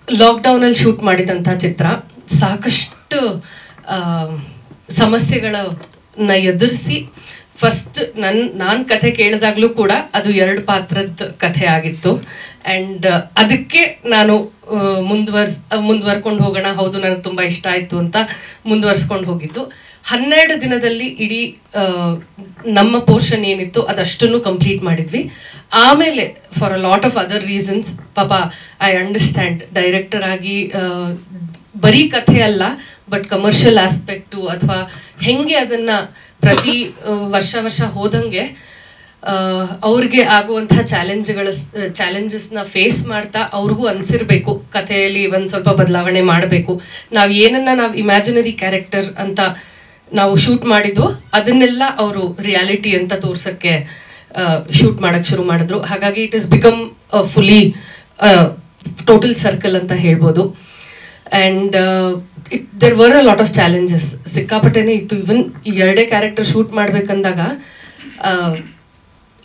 ಲಾಕ್ಡೌನಲ್ಲಿ ಶೂಟ್ ಮಾಡಿದಂಥ ಚಿತ್ರ ಸಾಕಷ್ಟು ಸಮಸ್ಯೆಗಳನ್ನ ಎದುರಿಸಿ ಫಸ್ಟ್ ನಾನು ಕಥೆ ಕೇಳಿದಾಗಲೂ ಕೂಡ ಅದು 2 ಪಾತ್ರದ ಕಥೆ ಆಗಿತ್ತು. ಆ್ಯಂಡ್ ಅದಕ್ಕೆ ನಾನು ಮುಂದುವರ್ಕೊಂಡು ಹೋಗೋಣ, ಹೌದು ನನಗೆ ತುಂಬ ಇಷ್ಟ ಆಯಿತು ಅಂತ ಮುಂದುವರ್ಸ್ಕೊಂಡು ಹೋಗಿದ್ದು. 12 ದಿನದಲ್ಲಿ ಇಡೀ ನಮ್ಮ ಪೋರ್ಷನ್ ಏನಿತ್ತು ಅದಷ್ಟನ್ನು ಕಂಪ್ಲೀಟ್ ಮಾಡಿದ್ವಿ. ಆಮೇಲೆ for a lot of other reasons, ಪಾಪ ಐ ಅಂಡರ್ಸ್ಟ್ಯಾಂಡ್, ಡೈರೆಕ್ಟರ್ ಆಗಿ ಬರೀ ಕಥೆ ಅಲ್ಲ ಬಟ್ ಕಮರ್ಷಿಯಲ್ ಆಸ್ಪೆಕ್ಟು ಅಥವಾ ಹೆಂಗೆ ಅದನ್ನು ಪ್ರತಿ ವರ್ಷ ಹೋದಂಗೆ ಅವ್ರಿಗೆ ಆಗುವಂಥ ಚಾಲೆಂಜಸ್ನ ಫೇಸ್ ಮಾಡ್ತಾ ಅವ್ರಿಗೂ ಅನಿಸಿರ್ಬೇಕು ಕಥೆಯಲ್ಲಿ ಒಂದು ಸ್ವಲ್ಪ ಬದಲಾವಣೆ ಮಾಡಬೇಕು. ನಾವು ಇಮ್ಯಾಜಿನರಿ ಕ್ಯಾರೆಕ್ಟರ್ ಅಂತ ನಾವು ಶೂಟ್ ಮಾಡಿದ್ವು ಅದನ್ನೆಲ್ಲ ಅವರು ರಿಯಾಲಿಟಿ ಅಂತ ತೋರ್ಸೋಕ್ಕೆ ಶೂಟ್ ಮಾಡೋಕ್ಕೆ ಶುರು ಮಾಡಿದ್ರು. ಹಾಗಾಗಿ it is become fully total circle ಅಂತ ಹೇಳ್ಬೋದು. And there were a lot of challenges, ಸಿಕ್ಕಾಪಟ್ಟೆನೇ ಇತ್ತು. ಇವನ್ 2 ಕ್ಯಾರೆಕ್ಟರ್ ಶೂಟ್ ಮಾಡ್ಬೇಕಂದಾಗ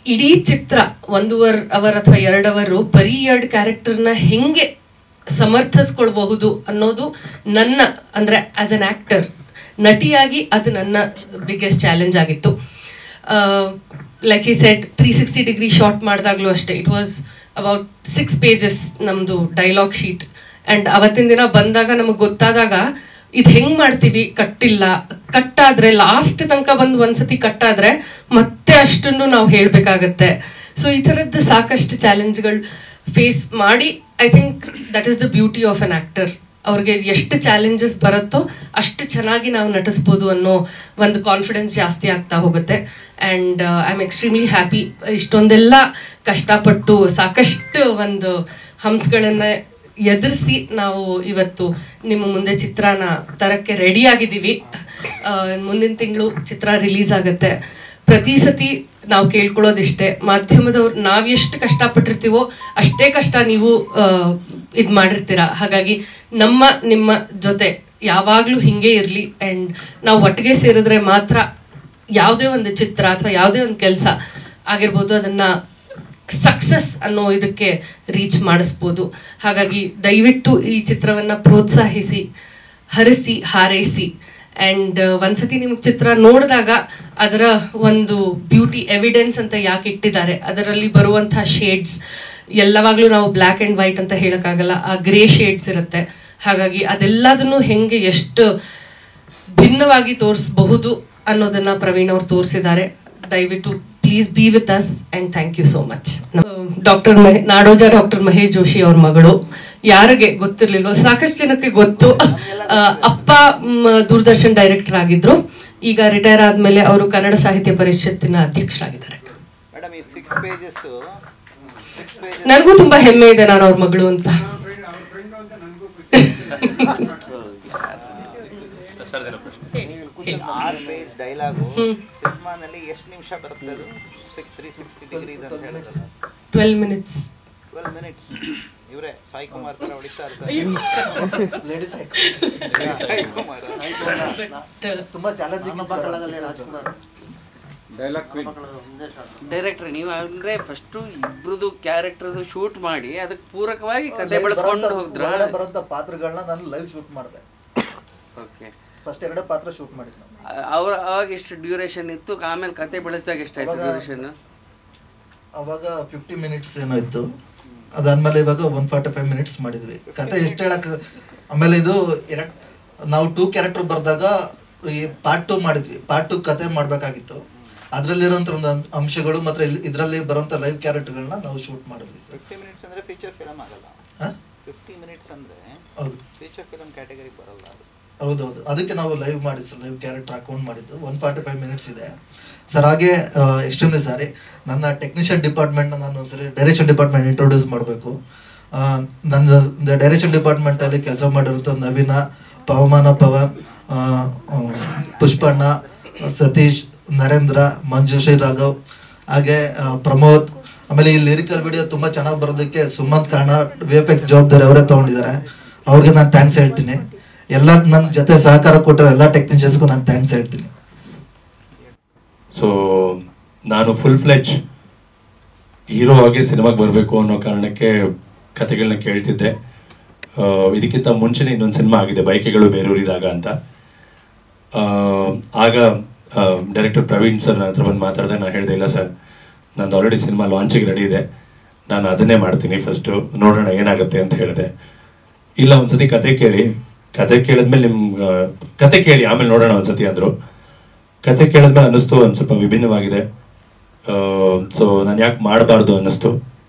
ಇಡೀ ಚಿತ್ರ 1.5 ಅವರ್ ಅಥವಾ 2 ಅವರು ಬರೀ 2 ಕ್ಯಾರೆಕ್ಟರ್ನ ಹೆಂಗೆ ಸಮರ್ಥಿಸ್ಕೊಳ್ಬಹುದು ಅನ್ನೋದು ನನ್ನ, ಅಂದರೆ ಆ್ಯಸ್ ಅನ್ ಆ್ಯಕ್ಟರ್, ನಟಿಯಾಗಿ ಅದು ನನ್ನ ಬಿಗ್ಗೆಸ್ಟ್ ಚಾಲೆಂಜ್ ಆಗಿತ್ತು. Like he set 360 degree shot ಮಾಡಿದಾಗಲೂ ಅಷ್ಟೇ, ಇಟ್ ವಾಸ್ ಅಬೌಟ್ 6 pages ನಮ್ಮದು ಡೈಲಾಗ್ ಶೀಟ್. ಆ್ಯಂಡ್ ಅವತ್ತಿನ ದಿನ ಬಂದಾಗ ನಮಗೆ ಗೊತ್ತಾದಾಗ ಇದು ಹೆಂಗೆ ಮಾಡ್ತೀವಿ, ಕಟ್ಟಾದರೆ ಲಾಸ್ಟ್ ತನಕ ಬಂದು ಒಂದ್ಸತಿ ಕಟ್ಟಾದರೆ ಮತ್ತೆ ಅಷ್ಟನ್ನು ನಾವು ಹೇಳಬೇಕಾಗತ್ತೆ. ಸೊ ಈ ಥರದ್ದು ಸಾಕಷ್ಟು ಚಾಲೆಂಜ್ಗಳು ಫೇಸ್ ಮಾಡಿ, I think that is the beauty of an actor. ಅವ್ರಿಗೆ ಎಷ್ಟು ಚಾಲೆಂಜಸ್ ಬರುತ್ತೋ ಅಷ್ಟು ಚೆನ್ನಾಗಿ ನಾವು ನಟಿಸ್ಬೋದು ಅನ್ನೋ ಒಂದು ಕಾನ್ಫಿಡೆನ್ಸ್ ಜಾಸ್ತಿ ಆಗ್ತಾ ಹೋಗುತ್ತೆ. And I am extremely happy. ಇಷ್ಟೊಂದೆಲ್ಲ ಕಷ್ಟಪಟ್ಟು ಸಾಕಷ್ಟು ಒಂದು ಹಂಪ್ಸ್ಗಳನ್ನು ಎದುರಿಸಿ ನಾವು ಇವತ್ತು ನಿಮ್ಮ ಮುಂದೆ ಚಿತ್ರನ ತರಕ್ಕೆ ರೆಡಿ ಆಗಿದ್ದೀವಿ. ಮುಂದಿನ ತಿಂಗಳು ಚಿತ್ರ ರಿಲೀಸ್ ಆಗುತ್ತೆ. ಪ್ರತಿ ಸತಿ ನಾವು ಕೇಳ್ಕೊಳ್ಳೋದಿಷ್ಟೇ, ಮಾಧ್ಯಮದವ್ರು ನಾವು ಎಷ್ಟು ಕಷ್ಟಪಟ್ಟಿರ್ತೀವೋ ಅಷ್ಟೇ ಕಷ್ಟ ನೀವು ಇದು ಮಾಡಿರ್ತೀರ. ಹಾಗಾಗಿ ನಿಮ್ಮ ಜೊತೆ ಯಾವಾಗಲೂ ಹಿಂಗೆ ಇರಲಿ. ಆ್ಯಂಡ್ ನಾವು ಒಟ್ಟಿಗೆ ಸೇರಿದ್ರೆ ಮಾತ್ರ ಯಾವುದೇ ಒಂದು ಚಿತ್ರ ಅಥವಾ ಯಾವುದೇ ಒಂದು ಕೆಲಸ ಆಗಿರ್ಬೋದು ಅದನ್ನು ಸಕ್ಸಸ್ ಅನ್ನೋ ಇದಕ್ಕೆ ರೀಚ್ ಮಾಡಿಸ್ಬೋದು. ಹಾಗಾಗಿ ದಯವಿಟ್ಟು ಈ ಚಿತ್ರವನ್ನು ಪ್ರೋತ್ಸಾಹಿಸಿ, ಹರಿಸಿ, ಹಾರೈಸಿ. ಆ್ಯಂಡ್ ಒಂದ್ಸತಿ ನಿಮ್ಗೆ ಚಿತ್ರ ನೋಡಿದಾಗ ಅದರ ಒಂದು ಬ್ಯೂಟಿ ಎವಿಡೆನ್ಸ್ ಅಂತ ಯಾಕೆ ಇಟ್ಟಿದ್ದಾರೆ, ಅದರಲ್ಲಿ ಬರುವಂತಹ ಶೇಡ್ಸ್ ಎಲ್ಲವಾಗಲೂ ನಾವು ಬ್ಲ್ಯಾಕ್ ಆ್ಯಂಡ್ ವೈಟ್ ಅಂತ ಹೇಳೋಕ್ಕಾಗಲ್ಲ, ಆ ಗ್ರೇ ಶೇಡ್ಸ್ ಇರುತ್ತೆ. ಹಾಗಾಗಿ ಅದೆಲ್ಲದನ್ನು ಹೆಂಗೆ ಎಷ್ಟು ಭಿನ್ನವಾಗಿ ತೋರಿಸಬಹುದು ಅನ್ನೋದನ್ನು ಪ್ರವೀಣ್ ಅವ್ರು ತೋರಿಸಿದ್ದಾರೆ. ದಯವಿಟ್ಟು please be with us and thank you so much. ನಾಡೋಜ ಡಾಕ್ಟರ್ ಮಹೇಶ್ ಜೋಶಿ ಅವ್ರ ಮಗಳು. ಯಾರಿಗೆ ಗೊತ್ತಿರ್ಲಿಲ್ವೋ, ಸಾಕಷ್ಟು ಜನಕ್ಕೆ ಗೊತ್ತು. ಅಪ್ಪ ದೂರದರ್ಶನ್ ಡೈರೆಕ್ಟರ್ ಆಗಿದ್ರು. ಈಗ ರಿಟೈರ್ ಆದ್ಮೇಲೆ ಅವರು ಕನ್ನಡ ಸಾಹಿತ್ಯ ಪರಿಷತ್ತಿನ ಅಧ್ಯಕ್ಷರಾಗಿದ್ದಾರೆ. ನನಗೂ ತುಂಬಾ ಹೆಮ್ಮೆ ಇದೆ ನಾನು ಅವ್ರ ಮಗಳು ಅಂತ. ಸಿನಿಮಾನಲ್ಲಿ ಎಷ್ಟು ನಿಮಿಷ ಬರುತ್ತೆ ಅದು? 360 ಡಿಗ್ರಿ ಅಂತ ಹೇಳಿದ್ರಲ್ಲ, 12 minutes. 12 minutes ಇವರೇ ಸಾಯಿ ಕುಮಾರ್ ತರ ಹೊಡಿತಾ ಇರ್ತಾರೆ. ಲೇಡಿ ಸಾಯಿ ಕುಮಾರ್ ತುಂಬಾ ಚಾಲೆಂಜಿಂಗ್ ಡೈರೆಕ್ಟರ್ ನೀವು ಅಂದ್ರೆ ಫಸ್ಟ್ ಇಬ್ರದ್ದು ಕ್ಯಾರೆಕ್ಟರ್ ಶೂಟ್ ಮಾಡಿ ಅದಕ್ಕೆ ಪೂರಕವಾಗಿ ಕಥೆ ಬೆಳೆಸ್ಕೊಂಡು ಹೋದ್ರ. ಬರೋಂಥ ಪಾತ್ರಗಳನ್ನ ನಾನು ಲೈವ್ ಶೂಟ್ ಮಾಡಿದೆ. ಓಕೆ, ಫಸ್ಟ್ 2 ಪಾತ್ರ ಶೂಟ್ ಮಾಡಿದ್ದೆ. ಅವಾಗ ಎಷ್ಟು ಡ್ಯೂರೇಷನ್ ಇತ್ತು, ಆಮೇಲೆ ಕತೆ ಬೆಳೆಸಿದಾಗ ಎಷ್ಟಾಯ್ತು ಡ್ಯೂರೇಷನ್? ಅವಾಗ 50 minutes ಏನೋ ಇತ್ತು. ಅದಾದ್ಮೇಲೆ ಇವಾಗ 145 minutes ಮಾಡಿದ್ವಿ. ಕತೆ ಎಷ್ಟು ಹೇಳಕ್, ಆಮೇಲೆ ಇದು ನಾವು 2 ಕ್ಯಾರೆಕ್ಟರ್ ಬರ್ದಾಗ ಈ ಪಾರ್ಟ್ 2 ಮಾಡಿದ್ವಿ. ಪಾರ್ಟ್ 2 ಕತೆ ಮಾಡ್ಬೇಕಾಗಿತ್ತು. ಅದ್ರಲ್ಲಿರೋಂಥ ಒಂದು ಅಂಶಗಳು ಮತ್ತೆ ಇದರಲ್ಲಿ ಬರೋಂಥ ಲೈವ್ ಕ್ಯಾರೆಕ್ಟರ್ಗಳನ್ನ ನಾವು ಶೂಟ್ ಮಾಡಿದ್ವಿ. 50 minutes ಅಂದ್ರೆ ಫೀಚರ್ ಫಿಲಮ್ ಆಗಲ್ಲ. 50 minutes ಅಂದ್ರೆ ಹೌದು, ಫೀಚರ್ ಫಿಲಮ್ ಕ್ಯಾಟಗರಿ ಬರಲ್ಲ. ಹೌದೌದು, ಅದಕ್ಕೆ ನಾವು ಲೈವ್ ಮಾಡಿದ್ದು, ಲೈವ್ ಕ್ಯಾರೆಕ್ಟರ್ ಹಾಕೊಂಡು ಮಾಡಿದ್ದು. 145 minutes ಇದೆ ಸರ್. ಹಾಗೆ ಎಕ್ಸ್ಟ್ರೀಮ್ಲಿ ಸಾರಿ, ನನ್ನ ಟೆಕ್ನಿಷಿಯನ್ ಡಿಪಾರ್ಟ್ಮೆಂಟ್ನ ನಾನು ಒಂದ್ಸರಿ ಡೈರೆಕ್ಷನ್ ಡಿಪಾರ್ಟ್ಮೆಂಟ್ ಇಂಟ್ರೊಡ್ಯೂಸ್ ಮಾಡಬೇಕು. ನನ್ನ ಡೈರೆಕ್ಷನ್ ಡಿಪಾರ್ಟ್ಮೆಂಟಲ್ಲಿ ಕೆಲಸ ಮಾಡಿರುವಂಥ ನವೀನ, ಪವಮಾನ ಪವನ್, ಪುಷ್ಪಣ್ಣ, ಸತೀಶ್, ನರೇಂದ್ರ, ಮಂಜುಶ್ರೀ ರಾಘವ್, ಹಾಗೆ ಪ್ರಮೋದ್. ಆಮೇಲೆ ಈ ಲಿರಿಕಲ್ ವಿಡಿಯೋ ತುಂಬ ಚೆನ್ನಾಗಿ ಬರೋದಕ್ಕೆ ಸುಮಂತ್ ಕಾರಣ VFX ಜವಾಬ್ದಾರಿ ಅವರೇ ತೊಗೊಂಡಿದ್ದಾರೆ. ಅವ್ರಿಗೆ ನಾನು ಥ್ಯಾಂಕ್ಸ್ ಹೇಳ್ತೀನಿ. ಎಲ್ಲ ನನ್ನ ಜೊತೆ ಸಹಕಾರ ಕೊಟ್ಟಿರೋ ಎಲ್ಲ ಟೆಕ್ನಿಷಿಯನ್ಸ್ಗೂ ನಾನು ಥ್ಯಾಂಕ್ಸ್ ಹೇಳ್ತೀನಿ. ಸೊ ನಾನು ಫುಲ್ ಫ್ಲೆಜ್ ಹೀರೋ ಆಗಿ ಸಿನಿಮಾಗೆ ಬರಬೇಕು ಅನ್ನೋ ಕಾರಣಕ್ಕೆ ಕತೆಗಳನ್ನ ಕೇಳ್ತಿದ್ದೆ. ಇದಕ್ಕಿಂತ ಮುಂಚೆನೇ ಇನ್ನೊಂದು ಸಿನಿಮಾ ಆಗಿದೆ, ಬೈಕೆಗಳು ಬೇರೂರಿದಾಗ ಅಂತ. ಆಗ ಡೈರೆಕ್ಟರ್ ಪ್ರವೀಣ್ ಸರ್ ನನ್ನ ಹತ್ರ ಬಂದು ಮಾತಾಡಿದೆ. ನಾನು ಹೇಳಿದೆ, ಇಲ್ಲ ಸರ್, ನಂದು ಆಲ್ರೆಡಿ ಸಿನಿಮಾ ಲಾಂಚಿಗೆ ರೆಡಿ ಇದೆ, ನಾನು ಅದನ್ನೇ ಮಾಡ್ತೀನಿ, ಫಸ್ಟು ನೋಡೋಣ ಏನಾಗುತ್ತೆ ಅಂತ ಹೇಳಿದೆ. ಇಲ್ಲ, ಒಂದ್ಸತಿ ಕತೆ ಕೇಳಿದ್ಮೇಲೆ ನಿಮ್ಗೆ ಕತೆ ಕೇಳಿ ಆಮೇಲೆ ನೋಡೋಣ ಒಂದ್ಸತಿ ಅಂದರು. ಕತೆ ಕೇಳಿದ್ಮೇಲೆ ಅನ್ನಿಸ್ತು ಒಂದು ಸ್ವಲ್ಪ ವಿಭಿನ್ನವಾಗಿದೆ. ಸೊ ನಾನು ಯಾಕೆ ಮಾಡಬಾರ್ದು ಅನ್ನಿಸ್ತು.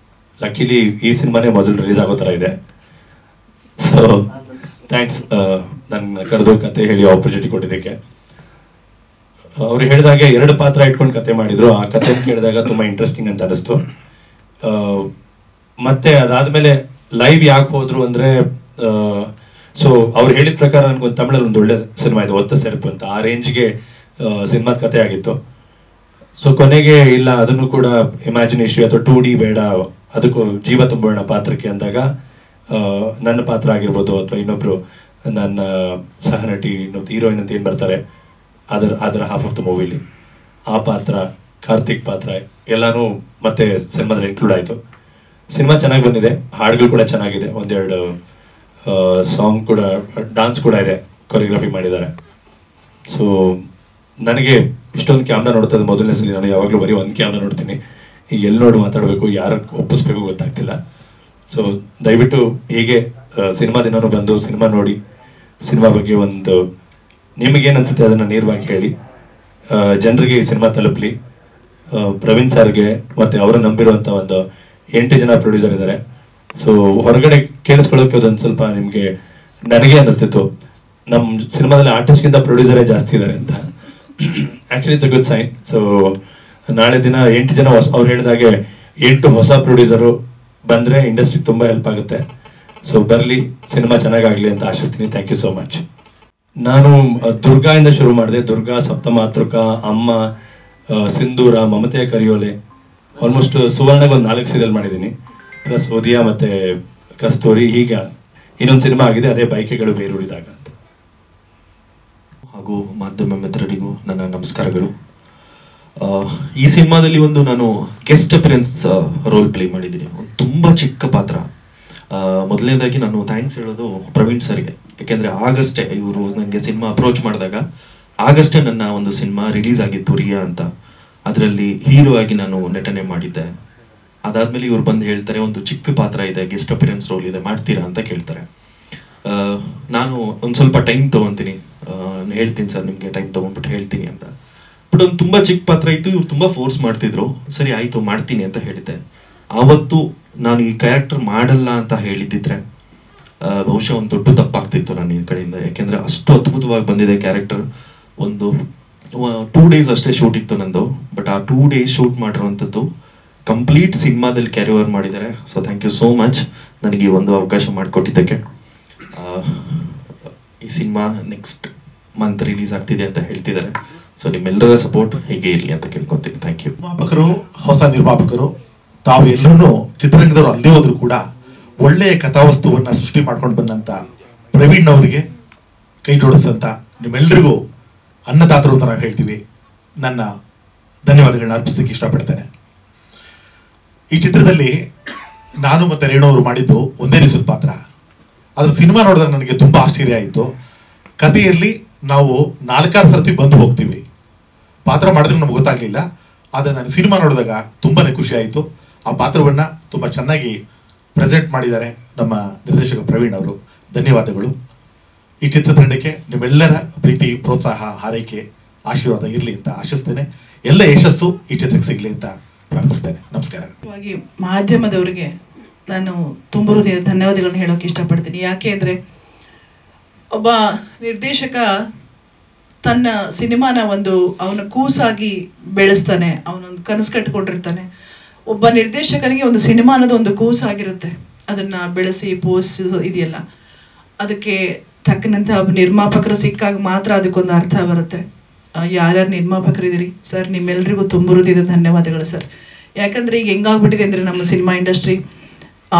ಲಕ್ಕಿಲಿ ಈ ಸಿನಿಮಾನೇ ಮೊದಲು ರಿಲೀಸ್ ಆಗೋ ಥರ ಇದೆ. ಸೊ ಥ್ಯಾಂಕ್ಸ್ ನನ್ನ ಕರೆದು ಕತೆ ಹೇಳಿ ಆಪರ್ಚುನಿಟಿ ಕೊಟ್ಟಿದ್ದಕ್ಕೆ. ಅವ್ರು ಹೇಳಿದಾಗೆ 2 ಪಾತ್ರ ಇಟ್ಕೊಂಡು ಕತೆ ಮಾಡಿದ್ರು. ಆ ಕತೆ ಕೇಳಿದಾಗ ತುಂಬ ಇಂಟ್ರೆಸ್ಟಿಂಗ್ ಅಂತ ಅನ್ನಿಸ್ತು. ಮತ್ತೆ ಅದಾದಮೇಲೆ ಲೈವ್ ಯಾಕೆ ಹೋದ್ರು ಅಂದರೆ, ಸೊ ಅವ್ರು ಹೇಳಿದ ಪ್ರಕಾರ ನನಗೊಂದು ತಮಿಳಲ್ಲಿ ಒಂದು ಒಳ್ಳೆ ಸಿನಿಮಾ ಇದೆ, ಒತ್ತ ಸೆರಪು ಅಂತ. ಆ ರೇಂಜ್ಗೆ ಸಿನಿಮಾದ ಕತೆ ಆಗಿತ್ತು. ಸೊ ಕೊನೆಗೆ ಇಲ್ಲ, ಅದನ್ನು ಕೂಡ ಇಮ್ಯಾಜಿನೇಷನ್ ಅಥವಾ 2D ಬೇಡ, ಅದಕ್ಕೂ ಜೀವ ತುಂಬೋಣ ಪಾತ್ರಕ್ಕೆ ಅಂದಾಗ ನನ್ನ ಪಾತ್ರ ಆಗಿರ್ಬೋದು ಅಥವಾ ಇನ್ನೊಬ್ರು ನನ್ನ ಸಹನಟಿ ಇನ್ನೊಬ್ರು ಹೀರೋಯಿನ್ ಅಂತ ಏನು ಬರ್ತಾರೆ ಅದರ ಹಾಫ್ ಆಫ್ ದ ಮೂವಿಲಿ ಆ ಪಾತ್ರ, ಕಾರ್ತಿಕ್ ಪಾತ್ರ ಎಲ್ಲನೂ ಮತ್ತೆ ಸಿನಿಮಾದಲ್ಲಿ ಇನ್ಕ್ಲೂಡ್ ಆಯಿತು. ಸಿನಿಮಾ ಚೆನ್ನಾಗಿ ಬಂದಿದೆ, ಹಾಡುಗಳು ಕೂಡ ಚೆನ್ನಾಗಿದೆ, 1-2 ಸಾಂಗ್ ಕೂಡ, ಡಾನ್ಸ್ ಕೂಡ ಇದೆ, ಕೊರಿಯೋಗ್ರಫಿ ಮಾಡಿದ್ದಾರೆ. ಸೊ ನನಗೆ ಇಷ್ಟೊಂದು ಕ್ಯಾಮ್ರಾ ನೋಡ್ತಾ ಇದ್ದೆ ಮೊದಲನೇ ಸಲ. ನಾನು ಯಾವಾಗಲೂ ಬರೀ ಒಂದು ಕ್ಯಾಮ್ರಾ ನೋಡ್ತೀನಿ. ಈಗ ಎಲ್ಲಿ ನೋಡಿ ಮಾತಾಡಬೇಕು, ಯಾರು ಒಪ್ಪಿಸ್ಬೇಕು ಗೊತ್ತಾಗ್ತಿಲ್ಲ. ಸೊ ದಯವಿಟ್ಟು ಹೀಗೆ ಸಿನಿಮಾ ದಿನವೂ ಬಂದು ಸಿನಿಮಾ ನೋಡಿ ಸಿನಿಮಾ ಬಗ್ಗೆ ಒಂದು ನಿಮಗೇನು ಅನಿಸುತ್ತೆ ಅದನ್ನು ನೇರವಾಗಿ ಹೇಳಿ ಜನರಿಗೆ ಈ ಸಿನಿಮಾ ತಲುಪಲಿ. ಪ್ರವೀಣ್ ಸರ್ಗೆ ಮತ್ತು ಅವರು ನಂಬಿರುವಂಥ ಒಂದು 8 ಜನ ಪ್ರೊಡ್ಯೂಸರ್ ಇದ್ದಾರೆ. ಸೊ ಹೊರಗಡೆ ಕೇಳಿಸ್ಕೊಳ್ಳೋಕೆ ಅದೊಂದು ಸ್ವಲ್ಪ ನಿಮಗೆ ನನಗೆ ಅನ್ನಿಸ್ತಿತ್ತು, ನಮ್ಮ ಸಿನಿಮಾದಲ್ಲಿ ಆರ್ಟಿಸ್ಟ್ಗಿಂತ ಪ್ರೊಡ್ಯೂಸರೇ ಜಾಸ್ತಿ ಇದ್ದಾರೆ ಅಂತ. Actually it's a good sign. So ನಾಳೆ ದಿನ 8 ಜನ ಅವ್ರು ಹೇಳಿದಾಗೆ 8 ಹೊಸ ಪ್ರೊಡ್ಯೂಸರು ಬಂದರೆ ಇಂಡಸ್ಟ್ರಿಗೆ ತುಂಬ ಹೆಲ್ಪ್ ಆಗುತ್ತೆ. ಸೊ ಬರಲಿ, ಸಿನಿಮಾ ಚೆನ್ನಾಗಾಗಲಿ ಅಂತ ಆಶಿಸ್ತೀನಿ. Thank you so much. ನಾನು ದುರ್ಗಾಯಿಂದ ಶುರು ಮಾಡಿದೆ. ದುರ್ಗಾ, ಸಪ್ತಮಾತೃಕ, ಅಮ್ಮ, ಸಿಂಧೂರ, ಮಮತೆಯ ಕರಿಯೋಲೆ, ಆಲ್ಮೋಸ್ಟ್ ಸುವರ್ಣಗೆ ಒಂದು 4 ಸೀರಿಯಲ್ ಮಾಡಿದ್ದೀನಿ. ಪ್ಲಸ್ ಉದಯ ಮತ್ತು ಕಸ್ತೂರಿ. ಈಗ ಇನ್ನೊಂದು ಸಿನಿಮಾ ಆಗಿದೆ, ಅದೇ ಬೈಕೆಗಳು ಬೇರೂರಿದಾಗ ಅಂತ. ಹಾಗೂ ಮಾಧ್ಯಮ ಮಿತ್ರರಿಗೂ ನನ್ನ ನಮಸ್ಕಾರಗಳು. ಈ ಸಿನಿಮಾದಲ್ಲಿ ಒಂದು ನಾನು ಗೆಸ್ಟ್ ಅಪಿಯರೆನ್ಸ್ ರೋಲ್ ಪ್ಲೇ ಮಾಡಿದ್ದೀನಿ. ಒಂದು ತುಂಬ ಚಿಕ್ಕ ಪಾತ್ರ. ಮೊದಲನೇದಾಗಿ ನಾನು ಥ್ಯಾಂಕ್ಸ್ ಹೇಳೋದು ಪ್ರವೀಣ್ ಸರ್ಗೆ. ಯಾಕೆಂದರೆ ಆಗಸ್ಟೇ ಇವರು ನನಗೆ ಸಿನಿಮಾ ಅಪ್ರೋಚ್ ಮಾಡಿದಾಗ ಆಗಸ್ಟೇ ನನ್ನ ಒಂದು ಸಿನಿಮಾ ರಿಲೀಸ್ ಆಗಿತ್ತು, ರಿಯಾ ಅಂತ. ಅದರಲ್ಲಿ ಹೀರೋ ಆಗಿ ನಾನು ನಟನೆ ಮಾಡಿದ್ದೆ. ಅದಾದಮೇಲೆ ಇವ್ರು ಬಂದು ಹೇಳ್ತಾರೆ, ಒಂದು ಚಿಕ್ಕ ಪಾತ್ರ ಇದೆ, ಗೆಸ್ಟ್ ಅಪಿಯರೆನ್ಸ್ ರೋಲ್ ಇದೆ, ಮಾಡ್ತೀರಾ ಅಂತ ಕೇಳ್ತಾರೆ. ನಾನು ಒಂದು ಸ್ವಲ್ಪ ಟೈಮ್ ತೊಗೊತೀನಿ, ಹೇಳ್ತೀನಿ ಸರ್ ನಿಮಗೆ ಟೈಮ್ ತೊಗೊಂಡ್ಬಿಟ್ಟು ಹೇಳ್ತೀನಿ ಅಂತ. ಬಟ್ ಒಂದು ತುಂಬ ಚಿಕ್ಕ ಪಾತ್ರ ಇತ್ತು, ಇವ್ರು ತುಂಬ ಫೋರ್ಸ್ ಮಾಡ್ತಿದ್ರು. ಸರಿ ಆಯಿತು ಮಾಡ್ತೀನಿ ಅಂತ ಹೇಳಿದ್ದೆ. ಆವತ್ತು ನಾನು ಈ ಕ್ಯಾರೆಕ್ಟರ್ ಮಾಡಲ್ಲ ಅಂತ ಹೇಳಿದ್ದಿದ್ರೆ ಬಹುಶಃ ಒಂದು ದೊಡ್ಡ ತಪ್ಪಾಗ್ತಿತ್ತು ನನ್ನ ಈ ಕಡೆಯಿಂದ. ಯಾಕೆಂದರೆ ಅಷ್ಟು ಅದ್ಭುತವಾಗಿ ಬಂದಿದೆ ಕ್ಯಾರೆಕ್ಟರ್. ಒಂದು 2 ಡೇಸ್ ಅಷ್ಟೇ ಶೂಟ್ ಇತ್ತು ನಂದು. ಬಟ್ ಆ 2 ಡೇಸ್ ಶೂಟ್ ಮಾಡಿರುವಂಥದ್ದು ಕಂಪ್ಲೀಟ್ ಸಿನಿಮಾದಲ್ಲಿ ಕ್ಯಾರಿ ಓವರ್ ಮಾಡಿದ್ದಾರೆ. So thank you so much ನನಗೆ ಈ ಒಂದು ಅವಕಾಶ ಮಾಡಿಕೊಟ್ಟಿದ್ದಕ್ಕೆ. ಈ ಸಿನಿಮಾ ನೆಕ್ಸ್ಟ್ ಮಂತ್ ರಿಲೀಸ್ ಆಗ್ತಿದೆ ಅಂತ ಹೇಳ್ತಿದ್ದಾರೆ. ಸೊ ನಿಮ್ಮೆಲ್ಲರ ಸಪೋರ್ಟ್ ಹೇಗೆ ಇರಲಿ ಅಂತ ಕೇಳ್ಕೊತೀನಿ. Thank you. ನಿರ್ಮಾಪಕರು, ಹೊಸ ನಿರ್ಮಾಪಕರು, ತಾವು ಎಲ್ಲರೂ ಚಿತ್ರರಂಗದವರು ಅಲ್ಲದೆ ಹೋದ್ರು ಕೂಡ ಒಳ್ಳೆಯ ಕಥಾವಸ್ತುವನ್ನ ಸೃಷ್ಟಿ ಮಾಡ್ಕೊಂಡು ಬಂದಂತ ಪ್ರವೀಣ್ ಅವರಿಗೆ ಕೈ ಜೋಡಿಸಿದಂತ ನಿಮ್ಮೆಲ್ಲರಿಗೂ ಅನ್ನದಾತರು ಅಂತ ನಾವು ಹೇಳ್ತೀವಿ, ನನ್ನ ಧನ್ಯವಾದಗಳನ್ನ ಅರ್ಪಿಸಲಿಕ್ಕೆ ಇಷ್ಟಪಡ್ತೇನೆ. ಈ ಚಿತ್ರದಲ್ಲಿ ನಾನು ಮತ್ತೆ ರೇಣು ಅವರು ಮಾಡಿದ್ದು ಒಂದೇ ದಿವಸದ ಪಾತ್ರ. ಅದ್ರ ಸಿನಿಮಾ ನೋಡಿದಾಗ ನನಗೆ ತುಂಬಾ ಆಶ್ಚರ್ಯ ಆಯಿತು. ಕಥೆಯಲ್ಲಿ ನಾವು 4-6 ಸರ್ತಿ ಬಂದು ಹೋಗ್ತೀವಿ, ಪಾತ್ರ ಮಾಡಿದ್ರೆ ನಮ್ಗೆ ಗೊತ್ತಾಗಲಿಲ್ಲ. ಆದರೆ ನಾನು ಸಿನಿಮಾ ನೋಡಿದಾಗ ತುಂಬಾನೇ ಖುಷಿ ಆಯಿತು. ಆ ಪಾತ್ರವನ್ನ ತುಂಬಾ ಚೆನ್ನಾಗಿ ಪ್ರೆಸೆಂಟ್ ಮಾಡಿದ್ದಾರೆ ನಮ್ಮ ನಿರ್ದೇಶಕ ಪ್ರವೀಣ್ ಅವರು. ಧನ್ಯವಾದಗಳು. ಈ ಚಿತ್ರತಂಡಕ್ಕೆ ನಿಮ್ಮೆಲ್ಲರ ಪ್ರೀತಿ, ಪ್ರೋತ್ಸಾಹ, ಹಾರೈಕೆ, ಆಶೀರ್ವಾದ ಇರಲಿ ಅಂತ ಆಶಿಸ್ತೇನೆ. ಎಲ್ಲ ಯಶಸ್ಸು ಈ ಚಿತ್ರಕ್ಕೆ ಸಿಗಲಿ ಅಂತ ಪ್ರಾರ್ಥಿಸ್ತೇನೆ. ನಮಸ್ಕಾರ. ಮಾಧ್ಯಮದವರಿಗೆ ನಾನು ತುಂಬ ಹೃದಯದ ಧನ್ಯವಾದಗಳನ್ನು ಹೇಳೋಕೆ ಇಷ್ಟಪಡ್ತೀನಿ. ಯಾಕೆ ಅಂದರೆ ಒಬ್ಬ ನಿರ್ದೇಶಕ ತನ್ನ ಸಿನಿಮಾನ ಒಂದು ಅವನ ಕೂಸಾಗಿ ಬೆಳೆಸ್ತಾನೆ, ಅವನೊಂದು ಕನಸು ಕಟ್ಕೊಂಡಿರ್ತಾನೆ. ಒಬ್ಬ ನಿರ್ದೇಶಕನಿಗೆ ಒಂದು ಸಿನಿಮಾ ಅನ್ನೋದು ಒಂದು ಕೂಸಾಗಿರುತ್ತೆ. ಅದನ್ನು ಬೆಳೆಸಿ ಪೋಷಿಸೋ ಇದೆಯಲ್ಲ, ಅದಕ್ಕೆ ತಕ್ಕನಂತೆ ಒಬ್ಬ ನಿರ್ಮಾಪಕರು ಸಿಕ್ಕಾಗ ಮಾತ್ರ ಅದಕ್ಕೊಂದು ಅರ್ಥ ಬರುತ್ತೆ. ಯಾರ್ಯಾರು ನಿರ್ಮಾಪಕರಿದ್ದೀರಿ ಸರ್, ನಿಮ್ಮೆಲ್ಲರಿಗೂ ತುಂಬ ಹೃದಯದ ಧನ್ಯವಾದಗಳು ಸರ್. ಯಾಕಂದರೆ ಈಗ ಹೆಂಗಾಗ್ಬಿಟ್ಟಿದೆ ಅಂದರೆ ನಮ್ಮ cinema industry